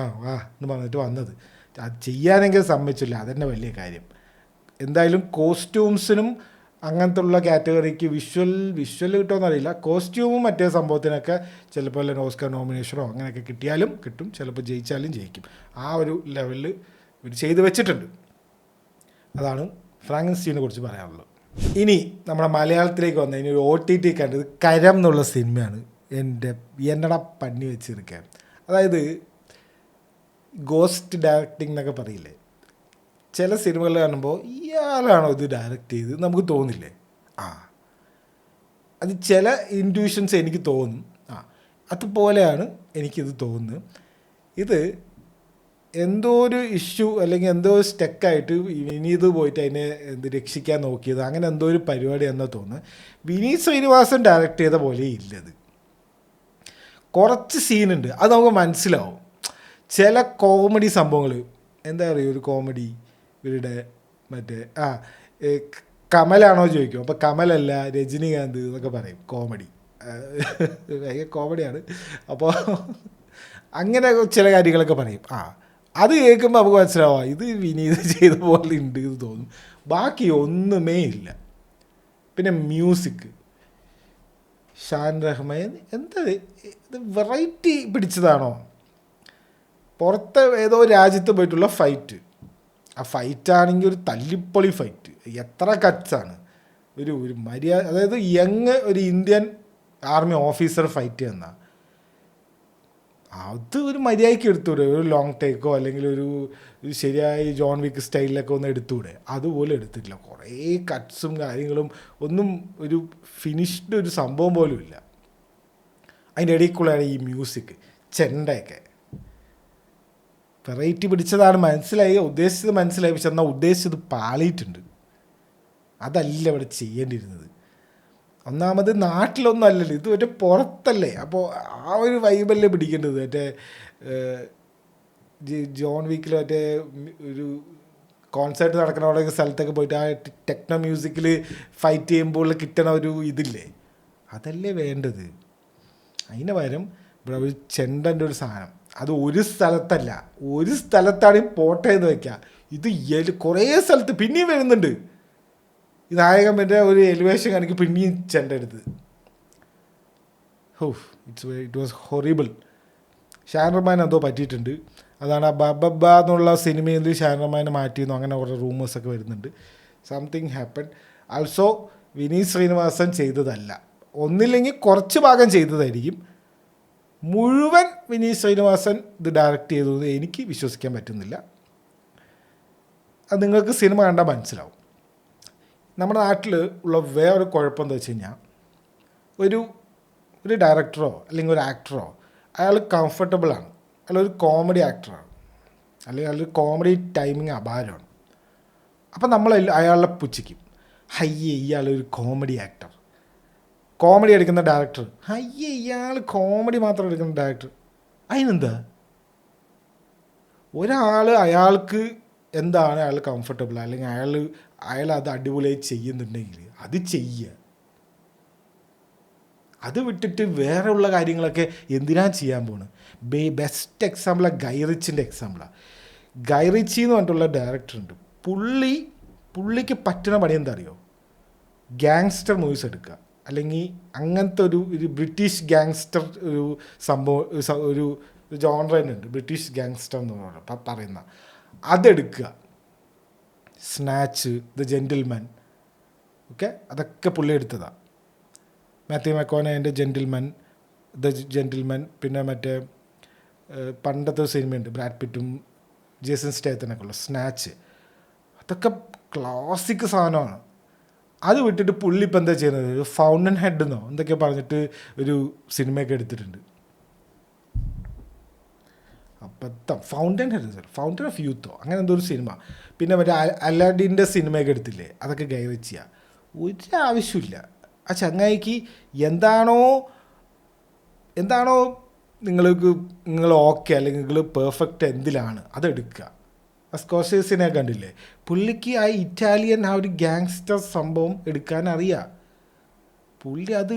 എന്ന് പറഞ്ഞിട്ട് വന്നത്. അത് ചെയ്യാനെങ്കിൽ സമ്മതിച്ചില്ല, അതന്നെ വലിയ കാര്യം. എന്തായാലും കോസ്റ്റ്യൂംസിനും അങ്ങനത്തെ ഉള്ള കാറ്റഗറിക്ക് വിഷ്വൽ കിട്ടുമെന്നറിയില്ല. കോസ്റ്റ്യൂമും മറ്റേ സംഭവത്തിനൊക്കെ ചിലപ്പോൾ വല്ല ഓസ്കാർ നോമിനേഷനോ അങ്ങനെയൊക്കെ കിട്ടിയാലും കിട്ടും, ചിലപ്പോൾ ജയിച്ചാലും ജയിക്കും. ആ ഒരു ലെവലിൽ ഇവർ ചെയ്ത് വെച്ചിട്ടുണ്ട്. അതാണ് ഫ്രാങ്കൻസ്റ്റീനെ കുറിച്ച് പറയാനുള്ളത്. ഇനി നമ്മുടെ മലയാളത്തിലേക്ക് വന്ന ഇനി ഒരു OTT കണ്ടത് കരം എന്നുള്ള സിനിമയാണ്. എന്നടാ പണി വെച്ചിരിക്കാൻ. അതായത് ഗോസ്റ്റ് ഡയറക്റ്റിംഗ് എന്നൊക്കെ പറയില്ലേ, ചില സിനിമകൾ കാണുമ്പോൾ ഇയാളാണോ ഇത് ഡയറക്റ്റ് ചെയ്ത് നമുക്ക് തോന്നില്ലേ. അത് ചില ഇൻറ്റ്യൂഷൻസ് എനിക്ക് തോന്നും. അതുപോലെയാണ് എനിക്കിത് തോന്നുന്നത്. ഇത് എന്തോ ഒരു ഇഷ്യൂ അല്ലെങ്കിൽ എന്തോ സ്റ്റക്കായിട്ട് വിനീത് പോയിട്ട് അതിനെ രക്ഷിക്കാൻ നോക്കിയത്, അങ്ങനെ എന്തോ ഒരു പരിപാടി എന്നോ തോന്നുന്നു. വിനീത് ശ്രീനിവാസൻ ഡയറക്റ്റ് ചെയ്ത പോലെ ഇല്ലത്. കുറച്ച് സീനുണ്ട്, അത് നമുക്ക് മനസ്സിലാവും. ചില കോമഡി സംഭവങ്ങൾ, എന്താ പറയുക, ഒരു കോമഡി ഇവരുടെ മറ്റേ കമലാണോ ചോദിക്കും. അപ്പോൾ കമലല്ല രജനീകാന്ത് എന്നൊക്കെ പറയും. കോമഡി ഭയങ്കര കോമഡിയാണ്. അപ്പോൾ അങ്ങനെ ചില കാര്യങ്ങളൊക്കെ പറയും. അത് കേൾക്കുമ്പോൾ നമുക്ക് മനസ്സിലാവാം ഇത് വിനീത് ചെയ്ത പോലെ ഉണ്ട് എന്ന് തോന്നും. ബാക്കി ഒന്നുമേ ഇല്ല. പിന്നെ മ്യൂസിക്, ഷാൻ റഹ്മാൻ എന്താ ഇത് വെറൈറ്റി പിടിച്ചതാണോ? പുറത്ത് ഏതോ രാജ്യത്ത് പോയിട്ടുള്ള ഫൈറ്റ്, ആ ഫൈറ്റാണെങ്കിൽ ഒരു തല്ലിപ്പൊളി ഫൈറ്റ്, എത്ര കട്ട്സാണ്. ഒരു മര്യാദ, അതായത് ഒരു ഇന്ത്യൻ ആർമി ഓഫീസർ ഫൈറ്റ് ചെയ്യുന്ന അത് ഒരു മര്യാദയ്ക്ക് എടുത്തുകൂടെ? ഒരു ലോങ് ടേക്കോ അല്ലെങ്കിൽ ഒരു ശരിയായി ജോൺ വിക്ക് സ്റ്റൈലിലൊക്കെ ഒന്ന് എടുത്തുകൂടെ? അതുപോലെ എടുത്തിട്ടില്ല. കുറേ കട്ട്സും കാര്യങ്ങളും, ഒന്നും ഒരു ഫിനിഷ്ഡ് ഒരു സംഭവം പോലും ഇല്ല. അതിൻ്റെ ഇടയ്ക്കുള്ളതാണ് ഈ മ്യൂസിക്, ചെണ്ടയൊക്കെ വെറൈറ്റി പിടിച്ചതാണ്, മനസ്സിലായി, ഉദ്ദേശിച്ചത് മനസ്സിലായി. പക്ഷെ എന്നാൽ ഉദ്ദേശിച്ചത് പാളിയിട്ടുണ്ട്. അതല്ല ഇവിടെ ചെയ്യേണ്ടിയിരുന്നത്. ഒന്നാമത് നാട്ടിലൊന്നും അല്ലല്ലോ, ഇത് മറ്റേ പുറത്തല്ലേ. അപ്പോൾ ആ ഒരു വൈബല്ലേ പിടിക്കേണ്ടത്. മറ്റേ ജോൺ വീക്കിൽ മറ്റേ ഒരു കോൺസേർട്ട് നടക്കുന്ന അവിടെ സ്ഥലത്തൊക്കെ പോയിട്ട് ആ ടെക്നോ മ്യൂസിക്കിൽ ഫൈറ്റ് ചെയ്യുമ്പോൾ കിട്ടണ ഒരു ഇതില്ലേ, അതല്ലേ വേണ്ടത്. അതിന് പകരം ഇവിടെ ഒരു ചെണ്ടൻ്റെ ഒരു സാധനം, അത് ഒരു സ്ഥലത്തല്ല, ഒരു സ്ഥലത്താണ് പോട്ടെ എന്ന് വയ്ക്കുക. ഇത് കുറേ സ്ഥലത്ത് പിന്നെയും വരുന്നുണ്ട്. ഈ നായകൻ്റെ ഒരു എലിവേഷൻ കാണിക്ക് പിന്നെയും ചെണ്ട എടുത്ത്. It was horrible. Shaan Rahman എന്തോ പറ്റിയിട്ടുണ്ട്. അതാണ് ആ ബബ എന്നുള്ള സിനിമയിൽ ഷാൻ റഹ്മാനെ മാറ്റിയെന്നോ അങ്ങനെ കുറേ റൂമേഴ്സൊക്കെ വരുന്നുണ്ട്. Something happen. Also Vineeth Sreenivasan ചെയ്തതല്ല, ഒന്നില്ലെങ്കിൽ കുറച്ച് ഭാഗം ചെയ്തതായിരിക്കും. മുഴുവൻ വിനീത് ശ്രീനിവാസൻ ഇത് ഡയറക്റ്റ് ചെയ്തത് എനിക്ക് വിശ്വസിക്കാൻ പറ്റുന്നില്ല. അത് നിങ്ങൾക്ക് സിനിമ കണ്ടാൽ മനസ്സിലാവും. നമ്മുടെ നാട്ടിൽ ഉള്ള വേറൊരു കുഴപ്പം എന്താ വെച്ച് കഴിഞ്ഞാൽ ഒരു ഒരു ഡയറക്ടറോ അല്ലെങ്കിൽ ഒരു ആക്ടറോ അയാൾ കംഫർട്ടബിളാണ്, അയാളൊരു കോമഡി ആക്ടറാണ്, അല്ലെങ്കിൽ അയാളൊരു കോമഡി ടൈമിങ് അപാരമാണ്. അപ്പം നമ്മൾ അയാളെ പുച്ഛിക്കും, ഹയ്യേ ഇയാളൊരു കോമഡി ആക്ടർ, കോമഡി എടുക്കുന്ന ഡയറക്ടർ, ഹയ്യേ ഇയാൾ കോമഡി മാത്രം എടുക്കുന്ന ഡയറക്ടർ. അതിനെന്താ? ഒരാൾ അയാൾക്ക് എന്താണ് അയാൾ കംഫർട്ടബിൾ, അല്ലെങ്കിൽ അയാൾ അത് അടിപൊളിയായി ചെയ്യുന്നുണ്ടെങ്കിൽ അത് ചെയ്യുക. അത് വിട്ടിട്ട് വേറെ ഉള്ള കാര്യങ്ങളൊക്കെ എന്തിനാ ചെയ്യാൻ പോണ്? ബെസ്റ്റ് എക്സാമ്പിളാണ് ഗൈറിച്ചിൻ്റെ എക്സാമ്പിളാണ്. ഗൈറിച്ചി എന്ന് പറഞ്ഞിട്ടുള്ള ഡയറക്ടറുണ്ട്. പുള്ളിക്ക് പറ്റുന്ന പണി എന്താ അറിയോ? ഗാങ്സ്റ്റർ മൂവീസ് എടുക്കുക, അല്ലെങ്കിൽ അങ്ങനത്തെ ഒരു ബ്രിട്ടീഷ് ഗാങ്സ്റ്റർ ഒരു സംഭവം, ഒരു ജോണർ തന്നെ ഉണ്ട്, ബ്രിട്ടീഷ് ഗാങ്സ്റ്റർ എന്ന് പറയുന്ന അതെടുക്കുക. സ്നാച്ച്, ദ ജെൻറ്റിൽമാൻ, ഓക്കെ, അതൊക്കെ പുള്ളി എടുത്തതാണ്. മാത്യു മക്കോനയുടെ ജെൻറ്റിൽമാൻ, ദ ജെൻറ്റിൽമാൻ, പിന്നെ മറ്റേ പണ്ടത്തെ സിനിമയുണ്ട് ബ്രാഡ് പിറ്റും ജേസൺ സ്റ്റേത്തനൊക്കെ ഉള്ള സ്നാച്ച്, അതൊക്കെ ക്ലാസിക് സാധനമാണ്. അത് വിട്ടിട്ട് പുള്ളി ഇപ്പം എന്താ ചെയ്യുന്നത്? ഒരു ഫൗണ്ടൻ ഹെഡ് എന്നോ എന്തൊക്കെ പറഞ്ഞിട്ട് ഒരു സിനിമയൊക്കെ എടുത്തിട്ടുണ്ട്. അബദ്ധം. ഫൗണ്ടൻ ഓഫ് യൂത്തോ അങ്ങനെ എന്തോ ഒരു സിനിമ. പിന്നെ മറ്റേ അലാഡിൻ്റെ സിനിമയൊക്കെ എടുത്തില്ലേ, അതൊക്കെ ഗൈറിച്ചിയ. ഒരാവശ്യമില്ല. ആ ചങ്ങായിക്ക് എന്താണോ നിങ്ങൾ ഓക്കെ, അല്ലെങ്കിൽ നിങ്ങൾ പെർഫെക്റ്റ് എന്തിലാണ് അതെടുക്കുക. സ്കോർസേസിനെ കണ്ടില്ലേ, പുള്ളിക്ക് ആ ഇറ്റാലിയൻ ആ ഒരു ഗാങ്സ്റ്റർ സംഭവം എടുക്കാൻ അറിയാം. പുള്ളി അത്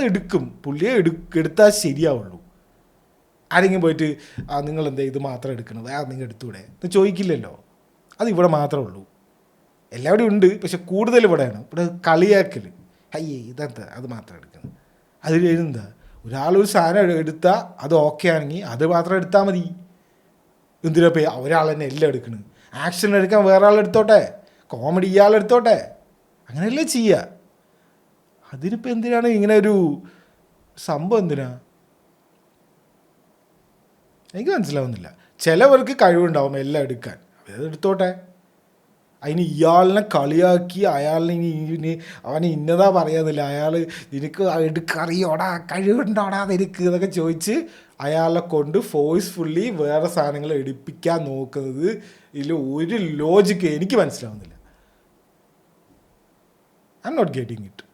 എടുക്കും. പുള്ളിയെ എടുത്താൽ ശരിയാവുള്ളൂ. ആരെങ്കിലും പോയിട്ട് നിങ്ങളെന്താ ഇത് മാത്രം എടുക്കണം, വേറെ നിങ്ങൾ എടുത്തൂടെ എന്ന് ചോദിക്കില്ലല്ലോ. അത് ഇവിടെ മാത്രമേ ഉള്ളൂ. എല്ലാവരും ഉണ്ട്, പക്ഷെ കൂടുതൽ ഇവിടെയാണ്. ഇവിടെ കളിയാക്കൽ, അയ്യേ ഇതെന്താ അത് മാത്രം എടുക്കണം. അതിൽ എന്താ? ഒരാളൊരു സാധനം എടുത്താൽ അത് ഓക്കെ ആണെങ്കിൽ അത് മാത്രം എടുത്താൽ മതി. എന്തിനാ പോയി ഒരാൾ തന്നെ എല്ലാം എടുക്കണം? ആക്ഷൻ എടുക്കാൻ വേറെ ആളെടുത്തോട്ടെ, കോമഡി ഇയാളെടുത്തോട്ടെ, അങ്ങനെയല്ലേ ചെയ്യുക. അതിനിപ്പോൾ എന്തിനാണ് ഇങ്ങനെ ഒരു സംഭവം? എന്തിനാ എനിക്ക് മനസ്സിലാവുന്നില്ല. ചിലവർക്ക് കഴിവുണ്ടാവും എല്ലാം എടുക്കാൻ, അതെടുത്തോട്ടെ. അതിന് ഇയാളിനെ കളിയാക്കി അയാളിന് അവന് ഇന്നതാ പറയാന്നില്ല, അയാൾ നിനക്ക് എടുക്കറിയോടാ, കഴിവുണ്ടോടാ നിനക്ക് എന്നൊക്കെ ചോദിച്ച് അയാളെ കൊണ്ട് ഫോഴ്സ്ഫുള്ളി വേറെ സാധനങ്ങൾ എടുപ്പിക്കാൻ നോക്കുന്നത്, ഇതിൽ ഒരു ലോജിക്ക് എനിക്ക് മനസ്സിലാവുന്നില്ല. I am not getting it.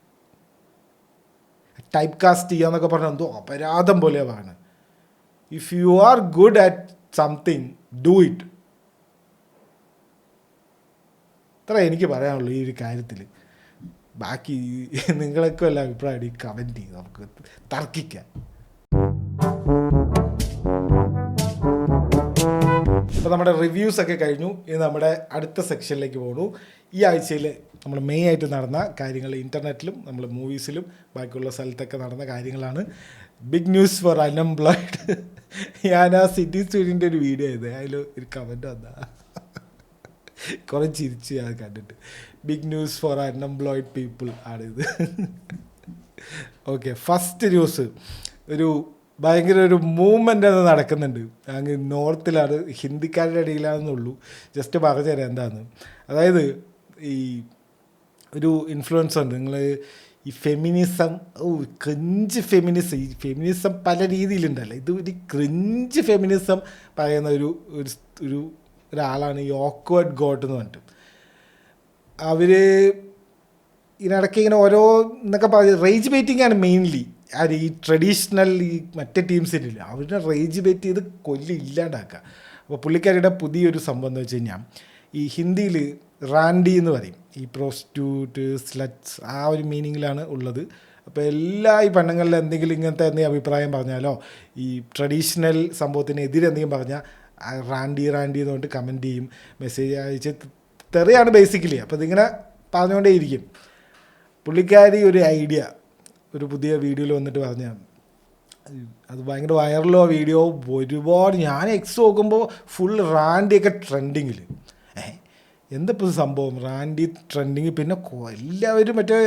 Typecast ചെയ്യാന്നൊക്കെ പറഞ്ഞാൽ എന്തോ അപരാധം പോലെയാണ്. If you are good at something, do it. അത്ര എനിക്ക് പറയാനുള്ളൂ ഈ ഒരു കാര്യത്തിൽ. ബാക്കി നിങ്ങളൊക്കെ വല്ല അഭിപ്രായം കമൻറ്റ് ചെയ്ത് നമുക്ക് തർക്കിക്കാം. അപ്പോൾ നമ്മുടെ റിവ്യൂസൊക്കെ കഴിഞ്ഞു. ഇനി നമ്മുടെ അടുത്ത സെക്ഷനിലേക്ക് പോകണു. ഈ ആഴ്ചയിൽ നമ്മൾ മെയിൻ ആയിട്ട് നടന്ന കാര്യങ്ങൾ, ഇൻ്റർനെറ്റിലും നമ്മൾ മൂവീസിലും ബാക്കിയുള്ള സ്ഥലത്തൊക്കെ നടന്ന കാര്യങ്ങളാണ്. Big news for unemployed. ഞാൻ ആ സിറ്റി സ്റ്റുഡിയൻ്റെ ഒരു വീഡിയോ ചെയ്തത്, അതിൽ ഒരു കമൻറ്റ് വന്നാൽ കുറേ ചിരിച്ച് ഞാൻ കണ്ടിട്ട്. Big news for unemployed people ആണിത്. ഓക്കെ, ഫസ്റ്റ് ന്യൂസ് ഒരു ഭയങ്കര ഒരു മൂവ്മെൻ്റ് അത് നടക്കുന്നുണ്ട്. അങ്ങ് നോർത്തിലാണ്, ഹിന്ദിക്കാരുടെ ഇടയിലാണെന്നുള്ളൂ. ജസ്റ്റ് പറഞ്ഞുതരാം എന്താണെന്ന്. അതായത് ഈ ഒരു ഇൻഫ്ലുവൻസർ ഉണ്ട്, നിങ്ങൾ ഈ ഫെമിനിസം, ക്രിഞ്ച് ഫെമിനിസം, ഈ ഫെമിനിസം പല രീതിയിലുണ്ടല്ലോ, ഇത് ഒരു ക്രിഞ്ച് ഫെമിനിസം പറയുന്ന ഒരു ഒരാളാണ് ഈ ഓക്വേർഡ് ഗോട്ട് എന്ന് പറഞ്ഞിട്ട്. അവർ ഇതിനിടയ്ക്ക് ഇങ്ങനെ ഓരോ എന്നൊക്കെ പറഞ്ഞ് റേജ് ബേറ്റിംഗ് ആണ് മെയിൻലി. അത് ഈ ട്രഡീഷണൽ ഈ മറ്റേ ടീംസിനില്ല, അവരുടെ റേജ് ബേറ്റ് ചെയ്ത് ഇല്ലാണ്ടാക്കുക. അപ്പോൾ പുള്ളിക്കാരുടെ പുതിയൊരു സംഭവം എന്ന് വെച്ച് കഴിഞ്ഞാൽ, ഈ ഹിന്ദിയിൽ റാൻഡി എന്ന് പറയും, ഈ പ്രോസ്റ്റിറ്റ്യൂട്ട്, സ്ലറ്റ്സ്, ആ ഒരു മീനിങ്ങിലാണ് ഉള്ളത്. അപ്പോൾ എല്ലാ ഈ പെണ്ണുങ്ങളിൽ എന്തെങ്കിലും ഇങ്ങനത്തെ എന്തെങ്കിലും അഭിപ്രായം പറഞ്ഞാലോ, ഈ ട്രഡീഷണൽ സംഭവത്തിനെതിരെ എന്തെങ്കിലും പറഞ്ഞാൽ റാൻഡി എന്ന് പറഞ്ഞിട്ട് കമൻറ്റ് ചെയ്യും, മെസ്സേജ് അയച്ച് തെറിയാണ് ബേസിക്കലി. അപ്പോൾ ഇതിങ്ങനെ പറഞ്ഞുകൊണ്ടേ ഇരിക്കും. പുള്ളിക്കാരി ഒരു ഐഡിയ ഒരു പുതിയ വീഡിയോയിൽ വന്നിട്ട് പറഞ്ഞാൽ, അത് ഭയങ്കര വൈറലോ വീഡിയോ, ഒരുപാട് ഞാൻ നോക്കുമ്പോൾ ഫുൾ റാൻഡിയൊക്കെ ട്രെൻഡിങ്ങിൽ. എന്തപ്പോൾ സംഭവം റാൻഡി ട്രെൻഡിങ്? പിന്നെ എല്ലാവരും മറ്റേ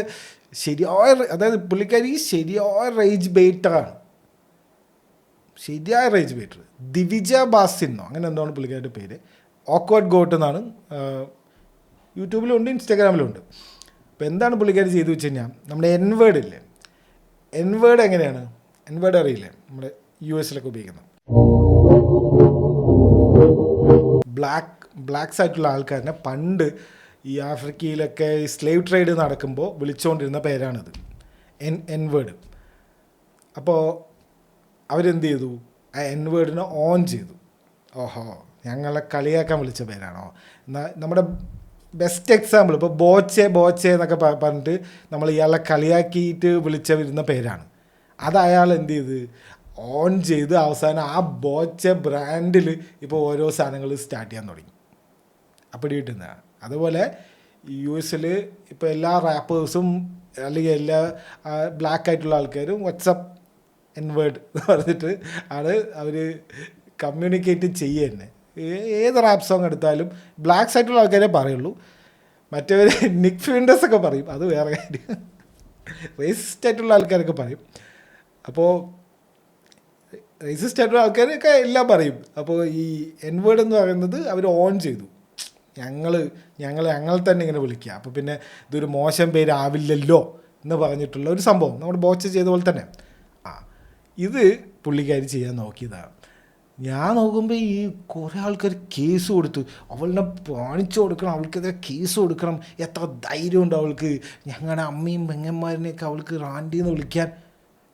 ശരിയായ, അതായത് പുള്ളിക്കാരി ശരിയായ റേജ് ബെയ്റ്ററാണ്, ശരിയായ റേജ് ബെയ്റ്റർ. ദിവിജ ബാസിന്നോ അങ്ങനെ എന്താണ് പുള്ളിക്കാരുടെ പേര്. ഓക്വേർഡ് ഗോട്ട് എന്നാണ് യൂട്യൂബിലുണ്ട്, ഇൻസ്റ്റാഗ്രാമിലുണ്ട്. അപ്പോൾ എന്താണ് പുള്ളിക്കാരി ചെയ്തു വെച്ച് കഴിഞ്ഞാൽ, നമ്മുടെ എൻവേർഡ് ഇല്ലേ, എൻവേർഡ് എങ്ങനെയാണ്, എൻവേർഡ് അറിയില്ലേ, നമ്മുടെ US ഉപയോഗിക്കുന്നത് ബ്ലാക്ക്സ് ആയിട്ടുള്ള ആൾക്കാരനെ പണ്ട് ഈ ആഫ്രിക്കയിലൊക്കെ സ്ലേവ് ട്രേഡ് നടക്കുമ്പോൾ വിളിച്ചുകൊണ്ടിരുന്ന പേരാണിത്, എൻവേർഡ്. അപ്പോൾ അവരെന്ത് ചെയ്തു, ആ എൻവേർഡിനെ ഓൺ ചെയ്തു. ഓഹോ, ഞങ്ങളെ കളിയാക്കാൻ വിളിച്ച പേരാണോ. എന്നാൽ നമ്മുടെ ബെസ്റ്റ് എക്സാമ്പിൾ ഇപ്പോൾ ബോച്ചെ എന്നൊക്കെ പറഞ്ഞിട്ട് നമ്മൾ ഇയാളെ കളിയാക്കിയിട്ട് വരുന്ന പേരാണ്. അത് അയാൾ എന്ത് ചെയ്ത് ഓൺ ചെയ്ത് അവസാനം ആ ബോച്ചെ ബ്രാൻഡിൽ ഇപ്പോൾ ഓരോ സാധനങ്ങൾ സ്റ്റാർട്ട് ചെയ്യാൻ തുടങ്ങി. അപ്പോൾ കിട്ടുന്നതാണ്. അതുപോലെ US ഇപ്പോൾ എല്ലാ റാപ്പേഴ്സും അല്ലെങ്കിൽ എല്ലാ ബ്ലാക്ക് ആയിട്ടുള്ള ആൾക്കാരും വാട്സപ്പ് എൻവേർഡ് എന്ന് പറഞ്ഞിട്ട് ആണ് അവർ കമ്മ്യൂണിക്കേറ്റ് ചെയ്യുക തന്നെ. ഏത് റാപ്പ് സോങ് എടുത്താലും ബ്ലാക്ക് ആയിട്ടുള്ള ആൾക്കാരെ പറയുള്ളൂ. മറ്റവർ നിക് ഫ്യൂൻഡസ് ഒക്കെ പറയും, അത് വേറെ കാര്യം. റേസിസ്റ്റ് ആയിട്ടുള്ള ആൾക്കാരൊക്കെ പറയും. അപ്പോൾ റേസിസ്റ്റ് ആയിട്ടുള്ള ആൾക്കാരൊക്കെ എല്ലാം പറയും. അപ്പോൾ ഈ എൻവേർഡ് എന്ന് പറയുന്നത് അവർ ഓൺ ചെയ്തു. ഞങ്ങൾ തന്നെ ഇങ്ങനെ വിളിക്കുക. അപ്പോൾ പിന്നെ ഇതൊരു മോശം പേരാവില്ലല്ലോ എന്ന് പറഞ്ഞിട്ടുള്ള ഒരു സംഭവം നമ്മുടെ ബോച്ച ചെയ്ത പോലെ തന്നെ ഇത് പുള്ളിക്കാരി ചെയ്യാൻ നോക്കിയതാണ്. ഞാൻ നോക്കുമ്പോൾ ഈ കുറേ ആൾക്കാർ കേസ് കൊടുത്തു, അവളിനെ കാണിച്ചു കൊടുക്കണം, അവൾക്കെതിരെ കേസ് കൊടുക്കണം, എത്ര ധൈര്യമുണ്ട് അവൾക്ക്, ഞങ്ങളുടെ അമ്മയും പെങ്ങന്മാരിനെയൊക്കെ അവൾക്ക് റാൻഡിന്ന് വിളിക്കാൻ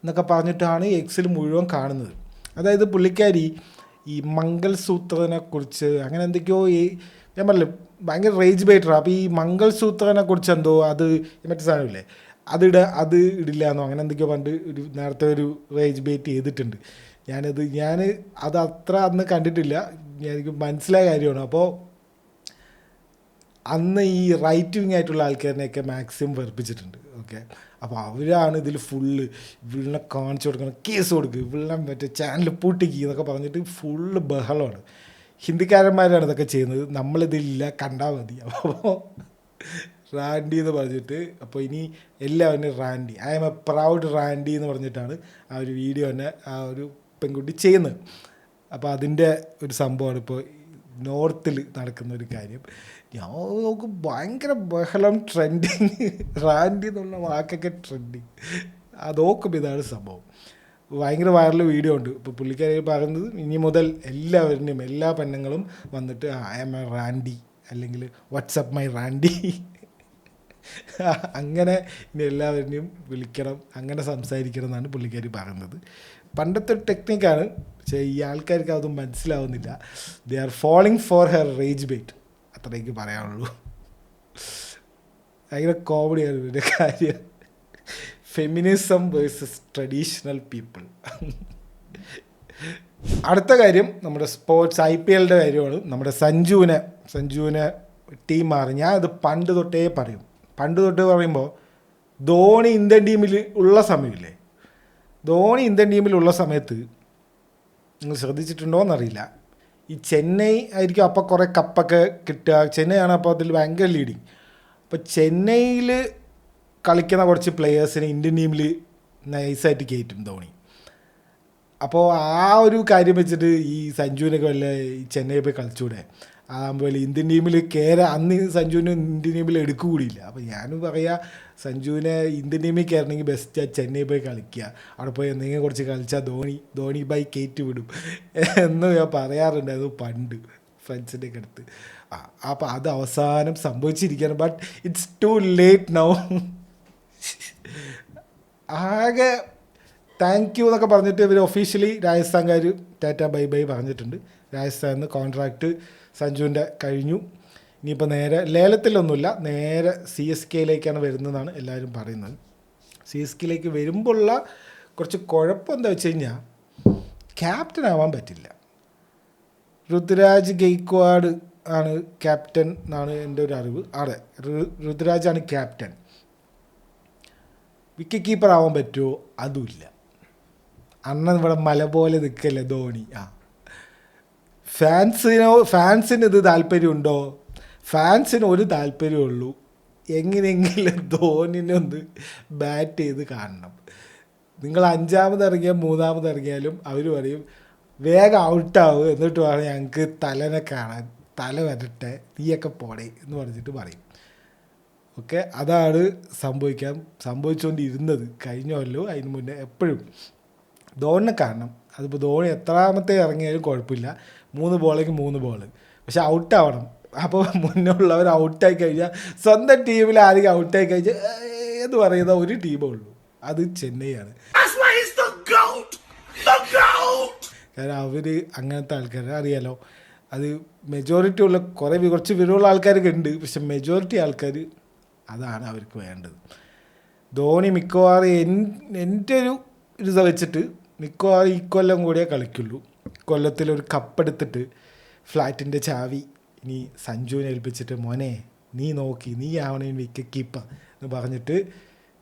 എന്നൊക്കെ പറഞ്ഞിട്ടാണ് Xൽ മുഴുവൻ കാണുന്നത്. അതായത് പുള്ളിക്കാരി ഈ മംഗൾസൂത്രനെ കുറിച്ച് അങ്ങനെ എന്തൊക്കെയോ ഞാൻ പറഞ്ഞില്ല ഭയങ്കര റേജ് ബൈറ്ററാണ്. അപ്പോൾ ഈ മംഗൾസൂത്രനെ കുറിച്ച് എന്തോ അത് മറ്റേ സാധനമില്ലേ അത് ഇടില്ല എന്നോ അങ്ങനെ എന്തൊക്കെയോ പണ്ട് നേരത്തെ ഒരു റേജ് ബൈറ്റ് ചെയ്തിട്ടുണ്ട്. ഞാൻ അത് അത്ര അന്ന് കണ്ടിട്ടില്ല, എനിക്ക് മനസ്സിലായ കാര്യമാണ്. അപ്പോൾ അന്ന് ഈ റൈറ്റ് വിങ് ആയിട്ടുള്ള ആൾക്കാരിനെയൊക്കെ മാക്സിമം വെറുപ്പിച്ചിട്ടുണ്ട്. ഓക്കെ, അപ്പോൾ അവരാണ് ഇതിൽ ഫുള്ള് ഇവളിനെ കാണിച്ചു കൊടുക്കണം, കേസ് കൊടുക്കുക, ഇവളിനെ മറ്റേ ചാനൽ പൂട്ടിക്കുക എന്നൊക്കെ പറഞ്ഞിട്ട് ഫുള്ള് ബഹളമാണ്. ഹിന്ദിക്കാരന്മാരാണ് ഇതൊക്കെ ചെയ്യുന്നത്, നമ്മളിതില്ല കണ്ടാൽ മതി. അപ്പോൾ റാൻഡി എന്ന് പറഞ്ഞിട്ട്, അപ്പോൾ ഇനി എല്ലാവരും Randy, I M A proud Randy എന്ന് പറഞ്ഞിട്ടാണ് ആ ഒരു വീഡിയോ തന്നെ ആ ഒരു പെൺകുട്ടി ചെയ്യുന്നത്. അപ്പോൾ അതിൻ്റെ ഒരു സംഭവമാണ് ഇപ്പോൾ നോർത്തിൽ നടക്കുന്ന ഒരു കാര്യം. ഞാൻ നോക്കും ഭയങ്കര ബഹളം, ട്രെൻഡിങ്, റാൻഡി എന്നുള്ള വാക്കൊക്കെ ട്രെൻഡിങ്. അത് നോക്കും ഇതാണ് സംഭവം. ഭയങ്കര വൈറൽ വീഡിയോ ഉണ്ട്. ഇപ്പോൾ പുള്ളിക്കാരി പറയുന്നത് ഇനി മുതൽ എല്ലാവരുടെയും എല്ലാ പെണ്ണുങ്ങളും വന്നിട്ട് ഐ എം എ റാൻഡി അല്ലെങ്കിൽ വാട്സപ്പ് മൈ റാൻഡി അങ്ങനെ ഇനി എല്ലാവരുടെയും വിളിക്കണം, അങ്ങനെ സംസാരിക്കണം എന്നാണ് പുള്ളിക്കാരി പറയുന്നത്. പണ്ടത്തെ ടെക്നിക്കാണ്, പക്ഷേ ഈ ആൾക്കാർക്ക് അതൊന്നും മനസ്സിലാവുന്നില്ല. They are falling for her rage bait, അത്രയ്ക്ക് പറയാനുള്ളൂ. ഭയങ്കര കോമഡിയാണ് ഇതിൻ്റെ കാര്യം. Feminism versus traditional people. അടുത്ത കാര്യം നമ്മുടെ സ്പോർട്സ് IPL കാര്യമാണ്. നമ്മുടെ സഞ്ജുവിനെ ടീം മാറി. ഞാൻ അത് പണ്ട് തൊട്ടേ പറയുമ്പോൾ ധോണി ഇന്ത്യൻ ടീമിൽ ഉള്ള സമയമില്ലേ, ധോണി ഇന്ത്യൻ ടീമിലുള്ള സമയത്ത് നിങ്ങൾ ശ്രദ്ധിച്ചിട്ടുണ്ടോ എന്നറിയില്ല, ഈ ചെന്നൈ ആയിരിക്കും അപ്പോൾ കുറേ കപ്പൊക്കെ കിട്ടുക. ചെന്നൈയാണ് അപ്പോൾ അതിൽ ഭയങ്കര ലീഡിങ്. അപ്പോൾ ചെന്നൈയിൽ കളിക്കുന്ന കുറച്ച് പ്ലെയേഴ്സിനെ ഇന്ത്യൻ ടീമിൽ നൈസായിട്ട് കയറ്റും ധോണി. അപ്പോൾ ആ ഒരു കാര്യം വെച്ചിട്ട് ഈ സഞ്ജുവിനൊക്കെ വല്ല ഈ ചെന്നൈ പോയി കളിച്ചൂടെ, ആകുമ്പോൾ ഇന്ത്യൻ ടീമിൽ അന്ന് സഞ്ജുവിന് ഇന്ത്യൻ ടീമിൽ എടുക്കുകൂടിയില്ല. അപ്പോൾ ഞാനും പറയാം, സഞ്ജുവിനെ ഇന്ത്യൻ ടീമിൽ കയറണമെങ്കിൽ ബെസ്റ്റ് ചെന്നൈ പോയി കളിക്കുക, അവിടെ പോയി എന്തെങ്കിലും കുറച്ച് കളിച്ചാൽ ധോണി ബൈ കയറ്റി വിടും എന്ന് ഞാൻ പറയാറുണ്ടായിരുന്നു പണ്ട് ഫ്രണ്ട്സിൻ്റെ ഒക്കെ അടുത്ത്. അപ്പോൾ അത് അവസാനം സംഭവിച്ചിരിക്കുകയാണ്. But it's too late now. ആകെ താങ്ക് യു എന്നൊക്കെ പറഞ്ഞിട്ട് ഇവർ ഒഫീഷ്യലി രാജസ്ഥാൻകാർ ടാറ്റ ബൈ ബൈ പറഞ്ഞിട്ടുണ്ട്. രാജസ്ഥാനിൽ നിന്ന് കോൺട്രാക്റ്റ് സഞ്ജുവിൻ്റെ കഴിഞ്ഞു. ഇനിയിപ്പോൾ നേരെ ലേലത്തിലൊന്നുമില്ല, നേരെ CSKയിലേക്കാണ് വരുന്നതെന്നാണ് എല്ലാവരും പറയുന്നത്. CSKയിലേക്ക് വരുമ്പോഴുള്ള കുറച്ച് കുഴപ്പം എന്താ വെച്ച് കഴിഞ്ഞാൽ ക്യാപ്റ്റൻ ആവാൻ പറ്റില്ല. ഋതുരാജ് ഗെയ്ക്വാഡ് ആണ് ക്യാപ്റ്റൻ എന്നാണ് എൻ്റെ ഒരു അറിവ്. അതെ, ഋതുരാജാണ് ക്യാപ്റ്റൻ. വിക്കറ്റ് കീപ്പർ ആവാൻ പറ്റുമോ? അതുമില്ല. അണ്ണൻ ഇവിടെ മല പോലെ നിൽക്കല്ലേ ധോണി. ഫാൻസിന് ഇത് താല്പര്യമുണ്ടോ? ഫാൻസിന് ഒരു താല്പര്യമുള്ളൂ, എങ്ങനെയെങ്കിലും ധോണിനെ ഒന്ന് ബാറ്റ് ചെയ്ത് കാണണം. നിങ്ങൾ 5ാമത് ഇറങ്ങിയാൽ 3ാമത് ഇറങ്ങിയാലും അവർ പറയും വേഗം ഔട്ടാവും, എന്നിട്ട് വേണം ഞങ്ങൾക്ക് തലനെ കാണാൻ, തല വരട്ടെ, നീയൊക്കെ പോടേ എന്ന് പറഞ്ഞിട്ട് പറയും. ഓക്കെ, അതാണ് സംഭവിച്ചുകൊണ്ടിരുന്നത് കഴിഞ്ഞല്ലോ അതിന് മുന്നേ എപ്പോഴും ധോണിനെ കാരണം. അതിപ്പോൾ ധോണി എത്രാമത്തെ ഇറങ്ങിയാലും കുഴപ്പമില്ല, 3 ബോളെങ്കിൽ 3 ബോൾ, പക്ഷെ ഔട്ടാവണം. അപ്പോൾ മുന്നേ ഉള്ളവർ ഔട്ടായി കഴിഞ്ഞാൽ സ്വന്തം ടീമിൽ ആരെങ്കിലും ഔട്ടായി കഴിഞ്ഞാൽ എന്ന് പറയുന്ന ഒരു ടീമേ ഉള്ളൂ, അത് ചെന്നൈയാണ്. കാരണം അവർ അങ്ങനത്തെ ആൾക്കാരെ അറിയാലോ, അത് മെജോറിറ്റി ഉള്ള കുറച്ച് വിവരമുള്ള ആൾക്കാരൊക്കെ ഉണ്ട്, പക്ഷെ മെജോറിറ്റി ആൾക്കാർ അതാണ് അവർക്ക് വേണ്ടത്. ധോണി മിക്കവാറും എൻ്റെ ഒരു ഇത് വെച്ചിട്ട് മിക്കവാറും ഈ കൊല്ലം കൂടിയേ കളിക്കുള്ളൂ. കൊല്ലത്തിലൊരു കപ്പെടുത്തിട്ട് ഫ്ലാറ്റിൻ്റെ ചാവി ഇനി സഞ്ജുവിനെ ഏൽപ്പിച്ചിട്ട് മോനെ നീ നോക്കി, നീ ആവണേ വിക്കറ്റ് കീപ്പർ എന്ന് പറഞ്ഞിട്ട്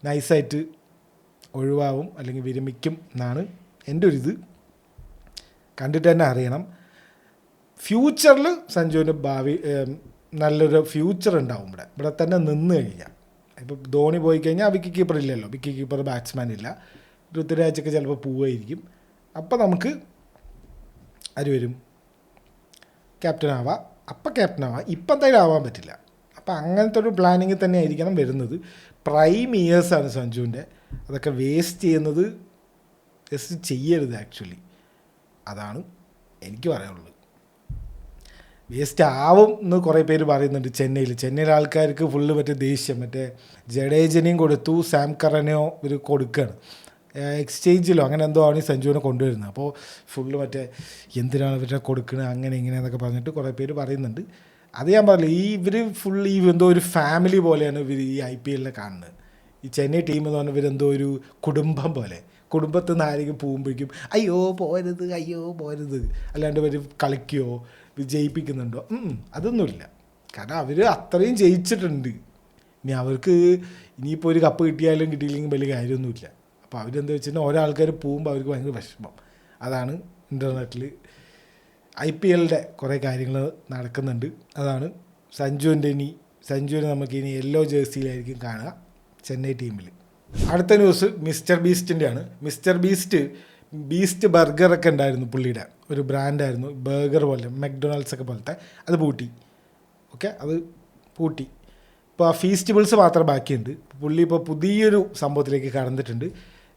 നൈസായിട്ട് ഒഴിവാവും അല്ലെങ്കിൽ വിരമിക്കും എന്നാണ് എൻ്റെ ഒരിത്. കണ്ടിട്ട് തന്നെ അറിയണം. ഫ്യൂച്ചറിൽ സഞ്ജുവിൻ്റെ ഭാവി നല്ലൊരു ഫ്യൂച്ചർ ഉണ്ടാവും ഇവിടെ തന്നെ നിന്ന് കഴിഞ്ഞാൽ. ഇപ്പോൾ ധോണി പോയി കഴിഞ്ഞാൽ വിക്കറ്റ് കീപ്പർ ഇല്ലല്ലോ, വിക്കറ്റ് കീപ്പർ ബാറ്റ്സ്മാൻ ഇല്ല, ഋതുരാജൊക്കെ ചിലപ്പോൾ പോവുമായിരിക്കും. അപ്പോൾ നമുക്ക് ആര് വരും, ക്യാപ്റ്റൻ ആവാം. ഇപ്പം എന്തായാലും ആവാൻ പറ്റില്ല. അപ്പോൾ അങ്ങനത്തെ ഒരു പ്ലാനിങ് തന്നെ ആയിരിക്കണം വരുന്നത്. പ്രൈം ഇയേഴ്സാണ് സഞ്ജുവിൻ്റെ, അതൊക്കെ വേസ്റ്റ് ചെയ്യരുത് ആക്ച്വലി, അതാണ് എനിക്ക് പറയാനുള്ളത്. വേസ്റ്റ് ആവും എന്ന് കുറേ പേര് പറയുന്നുണ്ട്. ചെന്നൈയിലെ ആൾക്കാർക്ക് ഫുള്ള് മറ്റേ ദേഷ്യം, മറ്റേ ജഡേജനെയും കൊടുത്തു, സാം കറനെയോ ഇവർ കൊടുക്കുകയാണ്, എക്സ്ചേഞ്ചിലോ അങ്ങനെ എന്തോ ആണ് ഈ സഞ്ജുവിനെ കൊണ്ടുവരുന്നത്. അപ്പോൾ ഫുള്ള് മറ്റേ എന്തിനാണ് ഇവരെ കൊടുക്കുന്നത് അങ്ങനെ ഇങ്ങനെ എന്നൊക്കെ പറഞ്ഞിട്ട് കുറേ പേര് പറയുന്നുണ്ട്. അത് ഞാൻ പറഞ്ഞില്ല, ഇവർ ഫുൾ എന്തോ ഒരു ഫാമിലി പോലെയാണ് ഇവർ ഈ IPL കാണുന്നത്. ഈ ചെന്നൈ ടീം എന്ന് പറഞ്ഞാൽ ഇവരെന്തോ ഒരു കുടുംബം പോലെ, കുടുംബത്തിൽ നിന്ന് ആരെങ്കിലും പോകുമ്പോഴേക്കും അയ്യോ പോരുത്, അല്ലാണ്ട് ഇവർ കളിക്കുകയോ ജയിപ്പിക്കുന്നുണ്ടോ, അതൊന്നുമില്ല. കാരണം അവർ അത്രയും ജയിച്ചിട്ടുണ്ട്. ഇനി അവർക്ക് ഇനിയിപ്പോൾ ഒരു കപ്പ് കിട്ടിയാലും കിട്ടിയില്ലെങ്കിൽ വലിയ കാര്യമൊന്നുമില്ല. അപ്പോൾ അവരെന്താ വെച്ചിട്ടുണ്ടെങ്കിൽ ഓരോ ആൾക്കാർ പോകുമ്പോൾ അവർക്ക് ഭയങ്കര വിഷമം. അതാണ് ഇൻ്റർനെറ്റിൽ IPLയുടെ കുറേ കാര്യങ്ങൾ നടക്കുന്നുണ്ട്. അതാണ് സഞ്ജുവിനെ നമുക്കിനി യെല്ലോ ജേഴ്സിയിലായിരിക്കും കാണുക ചെന്നൈ ടീമിൽ. അടുത്ത ന്യൂസ് മിസ്റ്റർ ബീസ്റ്റിൻ്റെയാണ്. ബീസ്റ്റ് ബർഗറൊക്കെ ഉണ്ടായിരുന്നു, പുള്ളിയുടെ ഒരു ബ്രാൻഡായിരുന്നു, ബർഗർ പോലെ മെക്ഡൊണാൾഡ്സ് ഒക്കെ പോലത്തെ, അത് പൂട്ടി. അത് പൂട്ടി. ഇപ്പോൾ ആ ഫീസ്റ്റിബിൾസ് മാത്രം ബാക്കിയുണ്ട്. പുള്ളി ഇപ്പോൾ പുതിയൊരു സംഭവത്തിലേക്ക് കടന്നിട്ടുണ്ട്,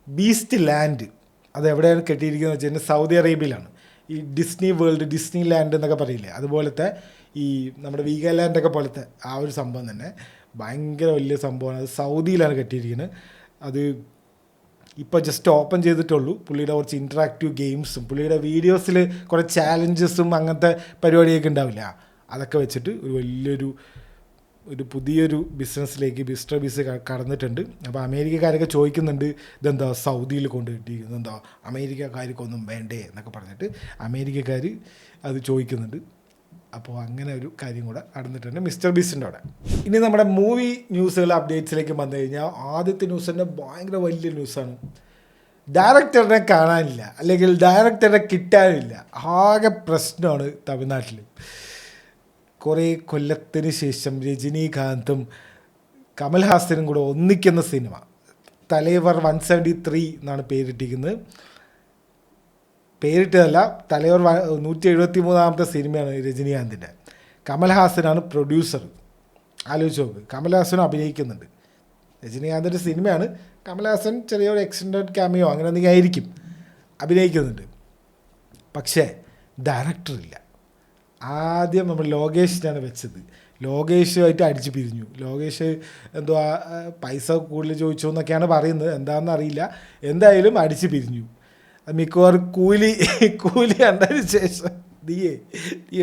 ബീസ്റ്റ് ലാൻഡ്. അത് എവിടെയാണ് കെട്ടിയിരിക്കുന്നത് വെച്ച് കഴിഞ്ഞാൽ സൗദി അറേബ്യയിലാണ്. ഈ ഡിസ്നി വേൾഡ്, ഡിസ്നി ലാൻഡ് എന്നൊക്കെ പറയില്ലേ, അതുപോലത്തെ ഈ നമ്മുടെ വീഗാലാൻഡൊക്കെ പോലത്തെ ആ ഒരു സംഭവം തന്നെ, ഭയങ്കര വലിയ സംഭവമാണ്. അത് സൗദിയിലാണ് കെട്ടിയിരിക്കുന്നത്. അത് ഇപ്പോൾ ജസ്റ്റ് ഓപ്പൺ ചെയ്തിട്ടുള്ളൂ. പുള്ളിയുടെ കുറച്ച് ഇൻറ്ററാക്റ്റീവ് ഗെയിംസും പുള്ളിയുടെ വീഡിയോസിൽ കുറേ ചാലഞ്ചസും അങ്ങനത്തെ പരിപാടിയൊക്കെ ഉണ്ടാവില്ല, അതൊക്കെ വെച്ചിട്ട് ഒരു പുതിയൊരു ബിസിനസ്സിലേക്ക് മിസ്റ്റർ ബീസ്റ്റ് കടന്നിട്ടുണ്ട്. അപ്പോൾ അമേരിക്കക്കാരൊക്കെ ചോദിക്കുന്നുണ്ട് ഇതെന്താ സൗദിയിൽ കൊണ്ട് കിട്ടിയിരിക്കുന്നത്, എന്താ അമേരിക്കക്കാർക്കൊന്നും വേണ്ടേ എന്നൊക്കെ പറഞ്ഞിട്ട് അമേരിക്കക്കാർ അത് ചോദിക്കുന്നുണ്ട്. അപ്പോൾ അങ്ങനെ ഒരു കാര്യം കൂടെ നടന്നിട്ടുണ്ട് മിസ്റ്റർ ബീസ്റ്റിൻ്റെ അവിടെ. ഇനി നമ്മുടെ മൂവി ന്യൂസുകൾ അപ്ഡേറ്റ്സിലേക്ക് വന്നു കഴിഞ്ഞാൽ ആദ്യത്തെ ന്യൂസ് തന്നെ ഭയങ്കര വലിയ ന്യൂസാണ്. ഡയറക്ടറിനെ കാണാനില്ല, അല്ലെങ്കിൽ ഡയറക്ടറെ കിട്ടാനില്ല, ആകെ പ്രശ്നമാണ് തമിഴ്നാട്ടിൽ. കുറേ കൊല്ലത്തിന് ശേഷം രജനീകാന്തും കമൽഹാസനും കൂടെ ഒന്നിക്കുന്ന സിനിമ തലൈവർ 173 എന്നാണ് പേരിട്ടതല്ല, തലൈവർ 173ാമത്തെ സിനിമയാണ് രജനീകാന്തിൻ്റെ. കമൽഹാസനാണ് പ്രൊഡ്യൂസർ. ആലോചിച്ച് നോക്ക്, കമൽഹാസനും അഭിനയിക്കുന്നുണ്ട്. രജനീകാന്തിൻ്റെ സിനിമയാണ്, കമൽഹാസൻ ചെറിയൊരു എക്സ്റ്റൻഡഡ് ക്യാമിയോ അങ്ങനെ എന്തെങ്കിലും ആയിരിക്കും അഭിനയിക്കുന്നുണ്ട്. പക്ഷേ ഡയറക്ടറില്ല. ആദ്യം നമ്മൾ ലോകേഷിനാണ് വെച്ചത്, ലോകേഷുമായിട്ട് അടിച്ച് പിരിഞ്ഞു. ലോകേഷ് എന്തോ പൈസ കൂടുതൽ ചോദിച്ചു എന്നൊക്കെയാണ് പറയുന്നത്, എന്താണെന്ന് അറിയില്ല. എന്തായാലും അടിച്ച് പിരിഞ്ഞു. മിക്കവാറും കൂലി കണ്ടതിന് ശേഷം നീ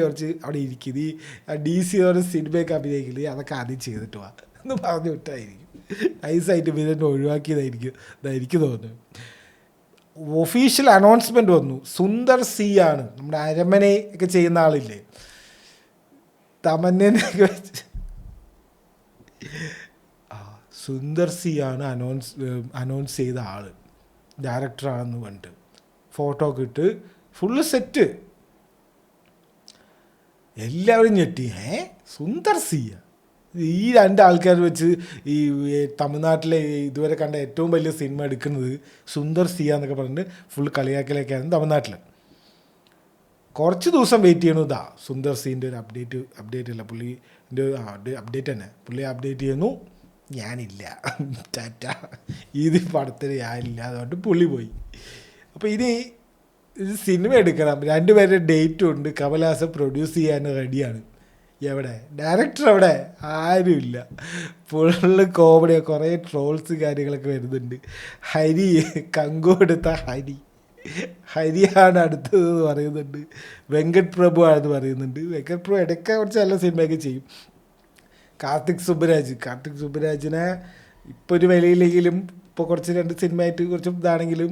കുറച്ച് അവിടെ ഇരിക്കും, നീ DC സിനിമയൊക്കെ അഭിനയിക്കില്ലേ, അതൊക്കെ ആദ്യം ചെയ്തിട്ട് വാ എന്ന് പറഞ്ഞു വിട്ടായിരിക്കും. നൈസായിട്ട് വിരന്നെ ഒഴിവാക്കിയതായിരിക്കും എനിക്ക് തോന്നുന്നു. ഒഫീഷ്യൽ അനൗൺസ്മെൻറ്റ് വന്നു, സുന്ദർ സി ആണ്, നമ്മുടെ അരമനെ ഒക്കെ ചെയ്യുന്ന ആളില്ലേ, തമന്നൊക്കെ വെച്ച് സുന്ദർ സി ആണ് അനൗൺസ് ചെയ്ത ആൾ, ഡയറക്ടറാണെന്ന് പറഞ്ഞിട്ട് ഫോട്ടോ ഒക്കെ ഇട്ട് ഫുള്ള് സെറ്റ്. എല്ലാവരും ഞെട്ടി, സുന്ദർ സിയ, ഈ 2 ആൾക്കാർ വെച്ച് ഈ തമിഴ്നാട്ടിലെ ഇതുവരെ കണ്ട ഏറ്റവും വലിയ സിനിമ എടുക്കുന്നത് സുന്ദർ സിയ എന്നൊക്കെ പറഞ്ഞിട്ട് ഫുൾ കളിയാക്കലൊക്കെയാണ് തമിഴ്നാട്ടിൽ. കുറച്ച് ദിവസം വെയിറ്റ് ചെയ്യണു. സുന്ദർ സീൻ്റെ ഒരു അപ്ഡേറ്റ് അല്ല, പുള്ളിൻ്റെ അപ്ഡേറ്റ് തന്നെ, പുള്ളി അപ്ഡേറ്റ് ചെയ്യുന്നു, ഞാനില്ല, ടാറ്റ, ഇത് പടത്തിന് ഞാനില്ല, അതുകൊണ്ട് പുള്ളി പോയി. അപ്പോൾ ഇനി ഇത് സിനിമ എടുക്കണം, രണ്ടുപേരുടെ ഡേറ്റും ഉണ്ട്, കമൽഹാസൻ പ്രൊഡ്യൂസ് ചെയ്യാൻ റെഡിയാണ്. എവിടെ ഡയറക്ടർ? എവിടെ? ആരുമില്ല. ഫുള്ള് കോമഡി, കുറേ ട്രോൾസ് കാര്യങ്ങളൊക്കെ വരുന്നുണ്ട്. ഹരി, കങ്കു എടുത്ത ഹരിയാണ് അടുത്തതെന്ന് പറയുന്നുണ്ട്. വെങ്കട് പ്രഭു ആണെന്ന് പറയുന്നുണ്ട്. വെങ്കട് പ്രഭു ഇടയ്ക്ക് കുറച്ച് നല്ല സിനിമയൊക്കെ ചെയ്യും. കാർത്തിക് സുബ്ബരാജിനെ ഇപ്പോൾ ഒരു വിലയില്ലെങ്കിലും ഇപ്പോൾ കുറച്ച് 2 സിനിമയായിട്ട് കുറച്ച് ഇതാണെങ്കിലും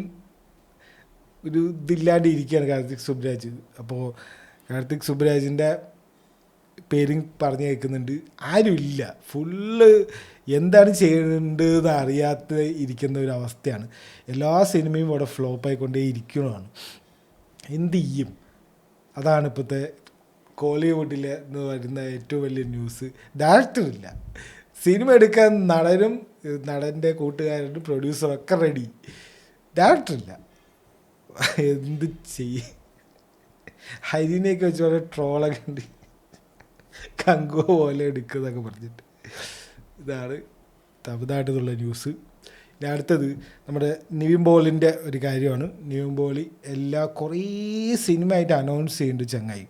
ഒരു ഇതില്ലാണ്ട് ഇരിക്കുകയാണ് കാർത്തിക് സുബ്ബരാജ്. അപ്പോൾ കാർത്തിക് സുബ്ബരാജിൻ്റെ പേരും പറഞ്ഞു കേൾക്കുന്നുണ്ട്, ആരുമില്ല. ഫുള്ള് എന്താണ് ചെയ്യേണ്ടതെന്ന് അറിയാത്ത ഇരിക്കുന്ന ഒരു അവസ്ഥയാണ്. എല്ലാ സിനിമയും ഇവിടെ ഫ്ലോപ്പായിക്കൊണ്ടേ ഇരിക്കണമാണ്. എന്ത് ചെയ്യും? അതാണ് ഇപ്പോഴത്തെ കോളിവുഡിലെ എന്ന് പറയുന്ന ഏറ്റവും വലിയ ന്യൂസ്. ഡയറക്ടറില്ല, സിനിമ എടുക്കാൻ നടൻ്റെ കൂട്ടുകാരനും പ്രൊഡ്യൂസറൊക്കെ റെഡി, ഡയറക്ടറില്ല. എന്ത് ചെയ്യും? ഹരിനെയൊക്കെ വെച്ച് വളരെ ട്രോളൊക്കെ ഉണ്ട്, കങ്കോ പോലെ എടുക്കുന്നതൊക്കെ പറഞ്ഞിട്ട്. ഇതാണ് തമിഴ്നാട്ടിൽ നിന്നുള്ള ന്യൂസ്. ഇനി അടുത്തത് നമ്മുടെ നിവിൻ പോളിൻ്റെ ഒരു കാര്യമാണ്. നിവിൻ പോളി കുറേ സിനിമയായിട്ട് അനൗൺസ് ചെയ്യുന്നുണ്ട് ചങ്ങായി.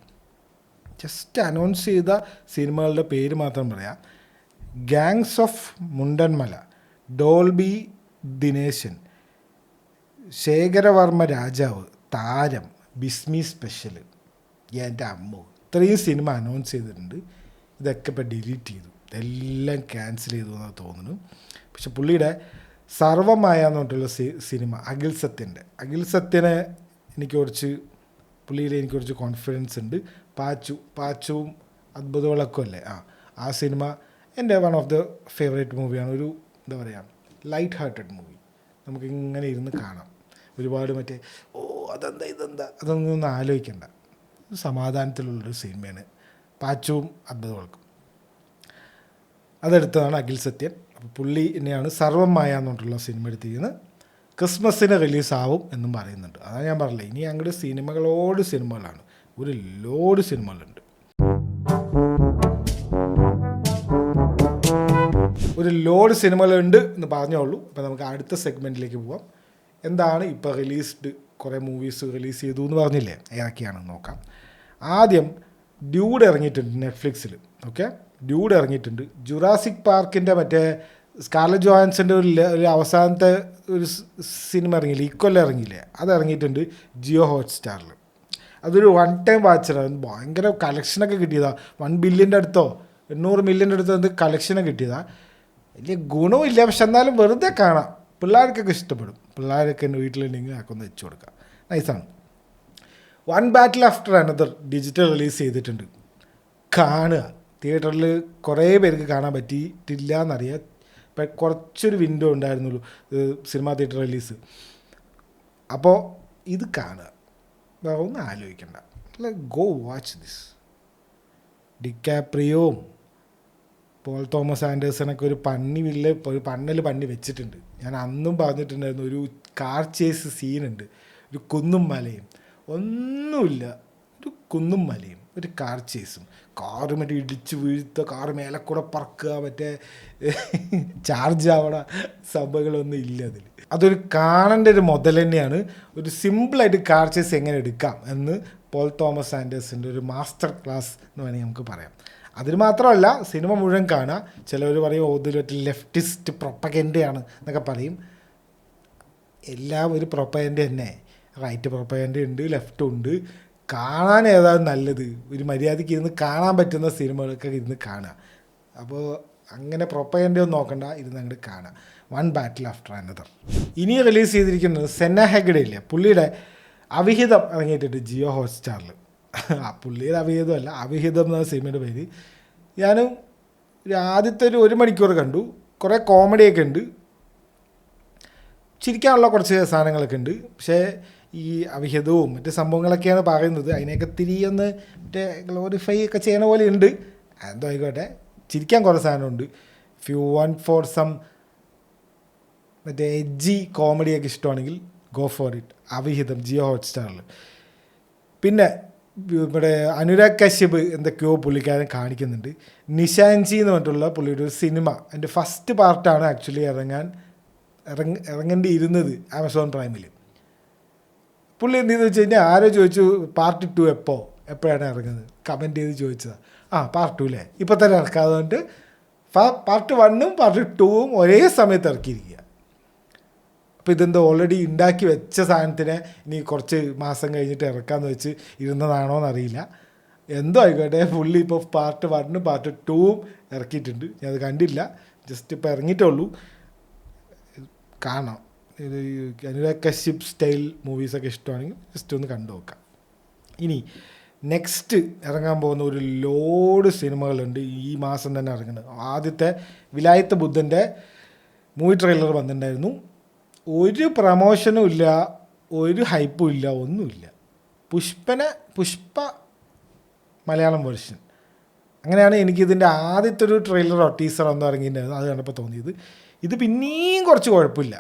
ജസ്റ്റ് അനൗൺസ് ചെയ്ത സിനിമകളുടെ പേര് മാത്രം പറയാം. Gangs of Mundanmala, Dolby Dineshan, Sekhara Varma രാജാവ്, താരം, ബിസ്മി സ്പെഷ്യൽ. എൻ്റെ അമ്മോ, ഇത്രയും സിനിമ അനൗൺസ് ചെയ്തിട്ടുണ്ട്. ഇതൊക്കെ ഇപ്പോൾ ഡിലീറ്റ് ചെയ്തു, എല്ലാം ക്യാൻസൽ ചെയ്തു എന്നാണ് തോന്നുന്നു. പക്ഷെ പുള്ളിയുടെ സർവമായ എന്ന് പറഞ്ഞിട്ടുള്ള സിനിമ അഖിൽ സത്യനെ പുള്ളിയിൽ എനിക്ക് കുറച്ച് കോൺഫിഡൻസ് ഉണ്ട്. പാച്ചുവും അത്ഭുത വിളക്കുമല്ലേ, ആ സിനിമ എൻ്റെ വൺ ഓഫ് ദ ഫേവറേറ്റ് മൂവിയാണ്. ഒരു എന്താ പറയുക, ലൈറ്റ് ഹാർട്ടഡ് മൂവി, നമുക്ക് ഇങ്ങനെ ഇരുന്ന് കാണാം. ഒരുപാട് ഇതെന്താ അതൊന്നും ആലോചിക്കണ്ട, സമാധാനത്തിലുള്ളൊരു സിനിമയാണ് പാച്ചുവും അത്ഭുത വിളക്കും. അതെടുത്തതാണ് അഖിൽ സത്യൻ. അപ്പോൾ പുള്ളി തന്നെയാണ് സർവമായ എന്ന് പറഞ്ഞിട്ടുള്ള സിനിമ എടുത്തിരിക്കുന്നത്. ക്രിസ്മസിന് റിലീസാവും എന്നും പറയുന്നുണ്ട്. അതാണ് ഞാൻ പറഞ്ഞില്ല, ഇനി അങ്ങോട്ട് സിനിമകളാണ്, ഒരു ലോഡ് സിനിമകളുണ്ട്. എന്ന് പറഞ്ഞോളൂ. അപ്പോൾ നമുക്ക് അടുത്ത സെഗ്മെൻറ്റിലേക്ക് പോവാം. എന്താണ് ഇപ്പോൾ റിലീസ്ഡ്, കുറേ മൂവീസ് റിലീസ് ചെയ്തു എന്ന് പറഞ്ഞില്ലേ, ഏതൊക്കെയാണെന്ന് നോക്കാം. ആദ്യം ഡ്യൂഡ് ഇറങ്ങിയിട്ടുണ്ട് നെറ്റ്ഫ്ലിക്സിൽ. ഓക്കെ, ഡ്യൂഡ് ഇറങ്ങിയിട്ടുണ്ട്. ജുറാസിക് പാർക്കിൻ്റെ മറ്റേ സ്കാർലറ്റ് ജോഹാൻസൻ്റെ ഒരു അവസാനത്തെ ഒരു സിനിമ ഇറങ്ങിയില്ലേ, ഇക്കൊല്ലം ഇറങ്ങിയില്ലേ, അത് ഇറങ്ങിയിട്ടുണ്ട് ജിയോ ഹോട്ട്സ്റ്റാറിൽ. അതൊരു 1 ടൈം വാച്ചാണ്. ഭയങ്കര കളക്ഷനൊക്കെ കിട്ടിയതാണ്. 1 ബില്യൻ്റെ അടുത്തോ 800 മില്യൻ്റെ അടുത്തോ എന്ത് കളക്ഷനൊക്കെ കിട്ടിയതാണ്. വലിയ ഗുണമില്ല, പക്ഷെ എന്നാലും വെറുതെ കാണാം, പിള്ളേർക്കൊക്കെ ഇഷ്ടപ്പെടും. പിള്ളേരൊക്കെ വീട്ടിലുണ്ടെങ്കിൽ ആക്കൊന്ന് വെച്ച് കൊടുക്കാം, നൈസാണ്. വൺ ബാറ്റിൽ ആഫ്റ്റർ അനദർ ഡിജിറ്റൽ റിലീസ് ചെയ്തിട്ടുണ്ട്. കാണുക, തിയേറ്ററിൽ കുറേ പേർക്ക് കാണാൻ പറ്റിയിട്ടില്ല എന്നറിയാം. ഇപ്പം കുറച്ചൊരു വിൻഡോ ഉണ്ടായിരുന്നുള്ളൂ സിനിമാ തിയേറ്റർ റിലീസ്. അപ്പോൾ ഇത് കാണുക, ഒന്നും ആലോചിക്കണ്ട, ഗോ വാച്ച് ദിസ്. ഡിക്കാപ്രിയോവും പോൾ തോമസ് ആൻഡേഴ്സണൊക്കെ ഒരു പണ്ണി വെച്ചിട്ടുണ്ട്. ഞാൻ അന്നും പറഞ്ഞിട്ടുണ്ടായിരുന്നു, ഒരു കാർ ചേസ് സീനുണ്ട്, ഒരു കുന്നും മലയും, ഒന്നുമില്ല, ഒരു കുന്നും മലയും ഒരു കാർ ചേസും, കാറ് മറ്റേ ഇടിച്ച് വീഴ്ത്തുക, കാറ് മേലെ കൂടെ പറക്കുക, മറ്റേ ചാർജ് ആവണ സംഭവങ്ങളൊന്നും ഇല്ല അതിൽ. അതൊരു കാണേണ്ട ഒരു മുതൽ തന്നെയാണ്. ഒരു സിമ്പിളായിട്ട് കാർ ചേസ് എങ്ങനെ എടുക്കാം എന്ന് പോൾ തോമസ് ആൻഡേഴ്സിൻ്റെ ഒരു മാസ്റ്റർ ക്ലാസ് എന്ന് വേണമെങ്കിൽ നമുക്ക് പറയാം. അതിന് മാത്രമല്ല, സിനിമ മുഴുവൻ കാണുക. ചിലവർ പറയും ഇതിൽ ലെഫ്റ്റിസ്റ്റ് പ്രൊപ്പഗൻഡയാണ് എന്നൊക്കെ പറയും. എല്ലാം ഒരു പ്രൊപ്പഗൻഡ തന്നെ. റൈറ്റ് പ്രൊപ്പഗൻഡ ഉണ്ട്, ലെഫ്റ്റും ഉണ്ട്. കാണാൻ ഏതാണ് നല്ലത്, ഒരു മര്യാദയ്ക്ക് ഇരുന്ന് കാണാൻ പറ്റുന്ന സിനിമകളൊക്കെ ഇരുന്ന് കാണുക. അപ്പോൾ അങ്ങനെ പ്രൊപ്പഗൻഡയൊന്നും നോക്കണ്ട, ഇരുന്ന് അങ്ങോട്ട് കാണുക. വൺ ബാറ്റിൽ ആഫ്റ്റർ അനദർ. ഇനി റിലീസ് ചെയ്തിരിക്കുന്നത് സെന്ന ഹെഗ്ഡെ ഇല്ലേ, പുള്ളിയുടെ അവിഹിതം ഇറങ്ങിയിട്ടുണ്ട് ജിയോ ഹോട്ട്സ്റ്റാറിൽ. പുള്ളിയുടെ അവിഹിതമല്ല, അവിഹിതം എന്ന സിനിമയുടെ പേര്. ഞാനും ആദ്യത്തെ ഒരു 1 മണിക്കൂർ കണ്ടു. കുറേ കോമഡിയൊക്കെ ഉണ്ട്, ചിരിക്കാനുള്ള കുറച്ച് സാധനങ്ങളൊക്കെ ഉണ്ട്. പക്ഷേ ഈ അവിഹിതവും മറ്റ് സംഭവങ്ങളൊക്കെയാണ് പറയുന്നത്. അതിനെയൊക്കെ തിരിയൊന്ന് മറ്റേ ഗ്ലോറിഫൈ ഒക്കെ ചെയ്യണ പോലെ ഉണ്ട്. എന്തോ ആയിക്കോട്ടെ, ചിരിക്കാൻ കുറേ സാധനമുണ്ട്. If you want for some മറ്റേ എഡ്ജി കോമഡിയൊക്കെ ഇഷ്ടമാണെങ്കിൽ go for it. Avihitham Jio ഹോട്ട്സ്റ്റാറിൽ. പിന്നെ ഇവിടെ അനുരാഗ് കശ്യപ് എന്തൊക്കെയോ പുള്ളിക്കാരൻ കാണിക്കുന്നുണ്ട്. നിശാൻജി എന്ന് പറഞ്ഞിട്ടുള്ള പുള്ളിയുടെ ഒരു സിനിമ അതിൻ്റെ ഫസ്റ്റ് പാർട്ടാണ് ആക്ച്വലി ഇറങ്ങേണ്ടി ഇരുന്നത് ആമസോൺ പ്രൈമിൽ. പുള്ളി എന്തെന്ന് വെച്ച് കഴിഞ്ഞാൽ ആരോ ചോദിച്ചു പാർട്ട് 2 എപ്പോഴാണ് ഇറങ്ങുന്നത്, കമൻറ്റ് ചെയ്ത് ചോദിച്ചതാണ്. പാർട്ട് 2 അല്ലേ, ഇപ്പോൾ തന്നെ ഇറക്കാതെ കൊണ്ട് പാർട്ട് 1ഉം പാർട്ട് 2ഉം ഒരേ സമയത്ത് ഇറക്കിയിരിക്കുക. അപ്പോൾ ഇതെന്തോ ഓൾറെഡി ഉണ്ടാക്കി വെച്ച സാധനത്തിനെ ഇനി കുറച്ച് മാസം കഴിഞ്ഞിട്ട് ഇറക്കാമെന്ന് വെച്ച് ഇരുന്നതാണോ എന്നറിയില്ല. എന്തോ ആയിക്കോട്ടെ, പുള്ളി ഇപ്പോൾ പാർട്ട് 1ഉം പാർട്ട് 2ഉം ഇറക്കിയിട്ടുണ്ട്. ഞാൻ അത് കണ്ടില്ല, ജസ്റ്റ് ഇപ്പോൾ ഇറങ്ങിയിട്ടേ ഉള്ളൂ. കാണാം. ഇത് അനുരാഗ് കശ്യപ് സ്റ്റൈൽ മൂവീസൊക്കെ ഇഷ്ടമാണെങ്കിൽ ജസ്റ്റ് ഒന്ന് കണ്ടു നോക്കാം. ഇനി നെക്സ്റ്റ് ഇറങ്ങാൻ പോകുന്ന ഒരു ലോഡ് സിനിമകളുണ്ട് ഈ മാസം തന്നെ ഇറങ്ങുന്നത്. ആദ്യത്തെ വിലായത്ത് ബുദ്ധൻ്റെ മൂവി ട്രെയിലർ വന്നിട്ടുണ്ടായിരുന്നു. ഒരു പ്രമോഷനും ഇല്ല, ഒരു ഹൈപ്പും ഇല്ല, ഒന്നുമില്ല. പുഷ്പ മലയാളം വേർഷൻ അങ്ങനെയാണ് എനിക്കിതിൻ്റെ ആദ്യത്തെ ഒരു ട്രെയിലറോ ടീസറോ എന്തോ ഇറങ്ങിയിട്ടുണ്ടായിരുന്നു. അത് കണ്ടപ്പോൾ തോന്നിയത്. ഇത് പിന്നെയും കുറച്ച് കുഴപ്പമില്ല.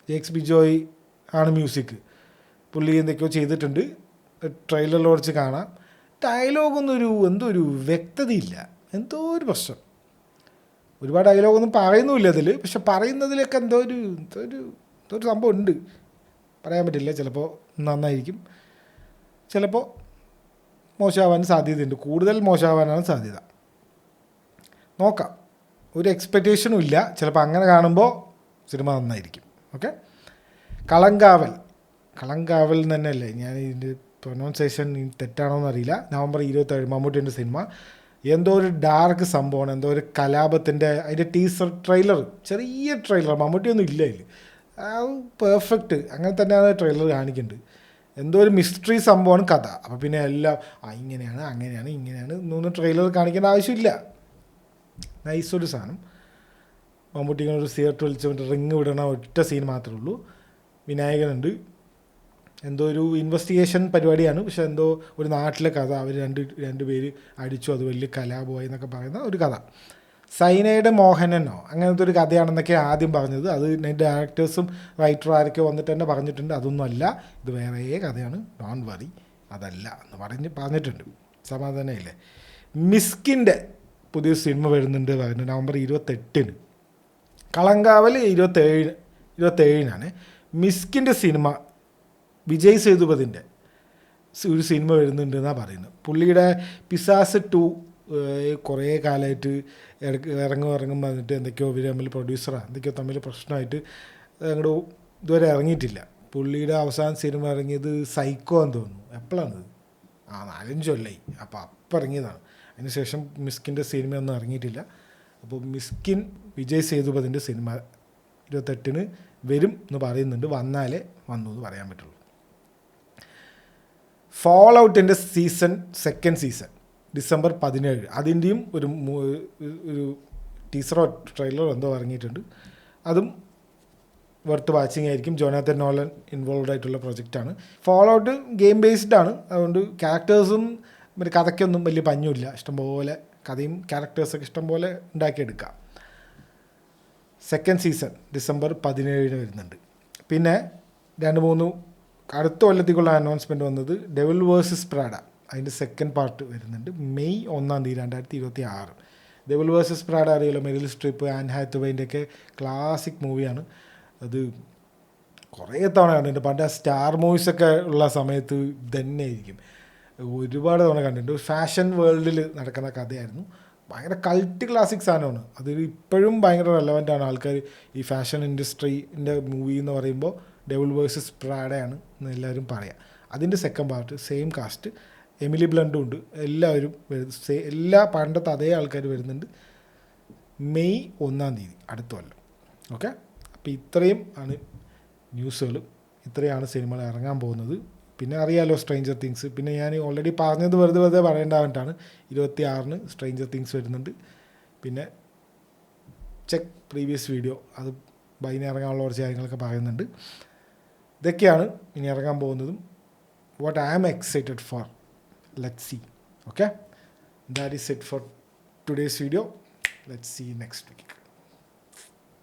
ജേക്സ് ബിജോയ് ആണ് മ്യൂസിക്. പുള്ളി എന്തൊക്കെയോ ചെയ്തിട്ടുണ്ട്. ട്രെയിലറിൽ കുറച്ച് കാണാം. ഡയലോഗൊന്നും എന്തോ ഒരു വ്യക്തതയില്ല, എന്തോ ഒരു പ്രശ്നം. ഒരുപാട് ഡയലോഗൊന്നും പറയുന്നുമില്ല അതിൽ, പക്ഷെ പറയുന്നതിലൊക്കെ എന്തോ ഒരു സംഭവം ഉണ്ട്. പറയാൻ പറ്റില്ല. ചിലപ്പോൾ നന്നായിരിക്കും, ചിലപ്പോൾ മോശമാവാൻ സാധ്യതയുണ്ട്. കൂടുതൽ മോശമാവാനാണ് സാധ്യത. നോക്കാം. ഒരു എക്സ്പെക്റ്റേഷനും ഇല്ല. ചിലപ്പോൾ അങ്ങനെ കാണുമ്പോൾ സിനിമ നന്നായിരിക്കും. ഓക്കെ. കളങ്കാവൽ തന്നെയല്ലേ, ഞാൻ ഇതിൻ്റെ പ്രൊനൗൺസിയേഷൻ തെറ്റാണോ എന്നറിയില്ല. നവംബർ 27 മമ്മൂട്ടിൻ്റെ സിനിമ. എന്തോ ഒരു ഡാർക്ക് സംഭവമാണ്, എന്തോ ഒരു കലാപത്തിൻ്റെ അതിൻ്റെ ടീസർ ട്രെയിലർ, ചെറിയ ട്രെയിലർ, മമ്മൂട്ടിയൊന്നും ഇല്ല അതിൽ. പെർഫെക്റ്റ് അങ്ങനെ തന്നെയാണ് ട്രെയിലർ കാണിക്കുന്നുണ്ട്. എന്തോ ഒരു മിസ്റ്ററി സംഭവമാണ് കഥ. അപ്പോൾ പിന്നെ എല്ലാം ഇങ്ങനെയാണ് ഇങ്ങനെയാണ് എന്നൊന്നും ട്രെയിലർ കാണിക്കേണ്ട ആവശ്യമില്ല. നൈസൊരു സാധനം. മമ്മൂട്ടി ഇങ്ങനെ ഒരു സിഗരറ്റ് വലിച്ച് റിങ് വിടണ ഒറ്റ സീൻ മാത്രമേ ഉള്ളൂ. വിനായകനുണ്ട്. എന്തോ ഒരു ഇൻവെസ്റ്റിഗേഷൻ പരിപാടിയാണ്, പക്ഷെ എന്തോ ഒരു നാട്ടിലെ കഥ. അവർ രണ്ട് പേര് അടിച്ചു, അത് വലിയ കലാപമായി എന്നൊക്കെ പറയുന്ന ഒരു കഥ. സൈനയുടെ മോഹനനോ അങ്ങനത്തെ ഒരു കഥയാണെന്നൊക്കെ ആദ്യം പറഞ്ഞത്. അത് ഡയറക്ടേഴ്സും റൈറ്ററും ആരൊക്കെ വന്നിട്ട് തന്നെ പറഞ്ഞിട്ടുണ്ട് അതൊന്നും അല്ല, ഇത് വേറെ കഥയാണ്, ഡോണ്ട് വറി, അതല്ല എന്ന് പറഞ്ഞിട്ടുണ്ട്. സമാധാനമില്ലേ. മിസ്കിൻ്റെ പുതിയ സിനിമ വരുന്നുണ്ട് പറയുന്നത് നവംബർ 28. കളങ്കാവൽ 27 മിസ്കിൻ്റെ സിനിമ വിജയ് സേതുപതിൻ്റെ ഒരു സിനിമ വരുന്നുണ്ടെന്നാണ് പറയുന്നത്. പുള്ളിയുടെ പിസാസ് 2 കുറേ കാലമായിട്ട് ഇറങ്ങും വന്നിട്ട് എന്തൊക്കെയോ ഇവർ തമ്മിൽ പ്രൊഡ്യൂസറാണ് എന്തൊക്കെയോ തമ്മിൽ പ്രശ്നമായിട്ട് അങ്ങോട്ട് ഇതുവരെ ഇറങ്ങിയിട്ടില്ല. പുള്ളിയുടെ അവസാന സിനിമ ഇറങ്ങിയത് സൈക്കോ എന്ന് തോന്നുന്നു. എപ്പോഴാണത്? 4-5 കൊല്ലമായി. അപ്പം ഇറങ്ങിയതാണ്. അതിനുശേഷം മിസ്കിൻ്റെ സിനിമയൊന്നും ഇറങ്ങിയിട്ടില്ല. അപ്പോൾ മിസ്കിൻ വിജയ് സേതുപതിൻ്റെ സിനിമ 28 വരും എന്ന് പറയുന്നുണ്ട്. വന്നാലേ വന്നു എന്ന് പറയാൻ പറ്റുള്ളൂ. ഫോൾ ഔട്ടിൻ്റെ സെക്കൻഡ് സീസൺ ഡിസംബർ 17. അതിൻ്റെയും ഒരു ടീസറോ ട്രെയിലറോ എന്തോ ഇറങ്ങിയിട്ടുണ്ട്. അതും വർത്ത് വാച്ചിങ് ആയിരിക്കും. ജോനാഥൻ നോളൻ ഇൻവോൾവ് ആയിട്ടുള്ള പ്രൊജക്റ്റാണ്. ഫോൾ ഔട്ട് ഗെയിം ബേസ്ഡ് ആണ്. അതുകൊണ്ട് ക്യാരക്ടേഴ്സും കഥയ്ക്കൊന്നും വലിയ പഞ്ഞുമില്ല. ഇഷ്ടംപോലെ കഥയും ക്യാരക്ടേഴ്സൊക്കെ ഇഷ്ടംപോലെ ഉണ്ടാക്കിയെടുക്കാം. സെക്കൻഡ് സീസൺ ഡിസംബർ 17 വരുന്നുണ്ട്. പിന്നെ 2-3 അടുത്ത കൊല്ലത്തേക്കുള്ള അനൗൺസ്മെൻറ്റ് വന്നത് ഡെവിൾ വേഴ്സസ് പ്രാഡ. അതിൻ്റെ സെക്കൻഡ് പാർട്ട് വരുന്നുണ്ട് മെയ് 1 2026. ഡെവിൾ വേഴ്സസ് പ്രാഡ അറിയാലോ, മെറിൽ സ്ട്രിപ്പ്, ആൻ ഹാത്വേൻ്റെയൊക്കെ ക്ലാസിക് മൂവിയാണ്. അത് കുറേ തവണ കണ്ടിട്ടുണ്ട്. പണ്ട് സ്റ്റാർ മൂവീസൊക്കെ ഉള്ള സമയത്ത് തന്നെ ആയിരിക്കും ഒരുപാട് തവണ കണ്ടിട്ടുണ്ട്. ഫാഷൻ വേൾഡിൽ നടക്കുന്ന കഥയായിരുന്നു. ഭയങ്കര കൾട്ട് ക്ലാസിക് സാധനമാണ്. അത് ഇപ്പോഴും ഭയങ്കര റെലവൻ്റാണ്. ആൾക്കാർ ഈ ഫാഷൻ ഇൻഡസ്ട്രീൻ്റെ മൂവി എന്ന് പറയുമ്പോൾ ഡെവിൾ വേഴ്സസ് പ്രാഡയാണ് എന്ന് എല്ലാവരും പറയാം. അതിൻ്റെ second part same cast, Emily ബ്ലണ്ടും ഉണ്ട്. എല്ലാവരും എല്ലാ പണ്ടത്തെ അതേ ആൾക്കാർ വരുന്നുണ്ട്. മെയ് 1 അടുത്ത കൊല്ലം. ഓക്കെ. അപ്പോൾ ഇത്രയും ആണ് ന്യൂസുകൾ, ഇത്രയാണ് സിനിമകൾ ഇറങ്ങാൻ പോകുന്നത്. പിന്നെ അറിയാലോ സ്ട്രേഞ്ചർ തിങ്സ്. പിന്നെ ഞാൻ ഓൾറെഡി പറഞ്ഞത് വെറുതെ പറയേണ്ടതായിട്ടാണ്. 26 സ്ട്രേഞ്ചർ തിങ്സ് വരുന്നുണ്ട്. പിന്നെ ചെക്ക് പ്രീവിയസ് വീഡിയോ, അത് ബൈന് ഇറങ്ങാനുള്ള കുറച്ച് കാര്യങ്ങളൊക്കെ പറയുന്നുണ്ട്. ഇതൊക്കെയാണ് ഇനി ഇറങ്ങാൻ പോകുന്നതും. What I am excited for, let's see. Okay, that is it for today's video. Let's see next week.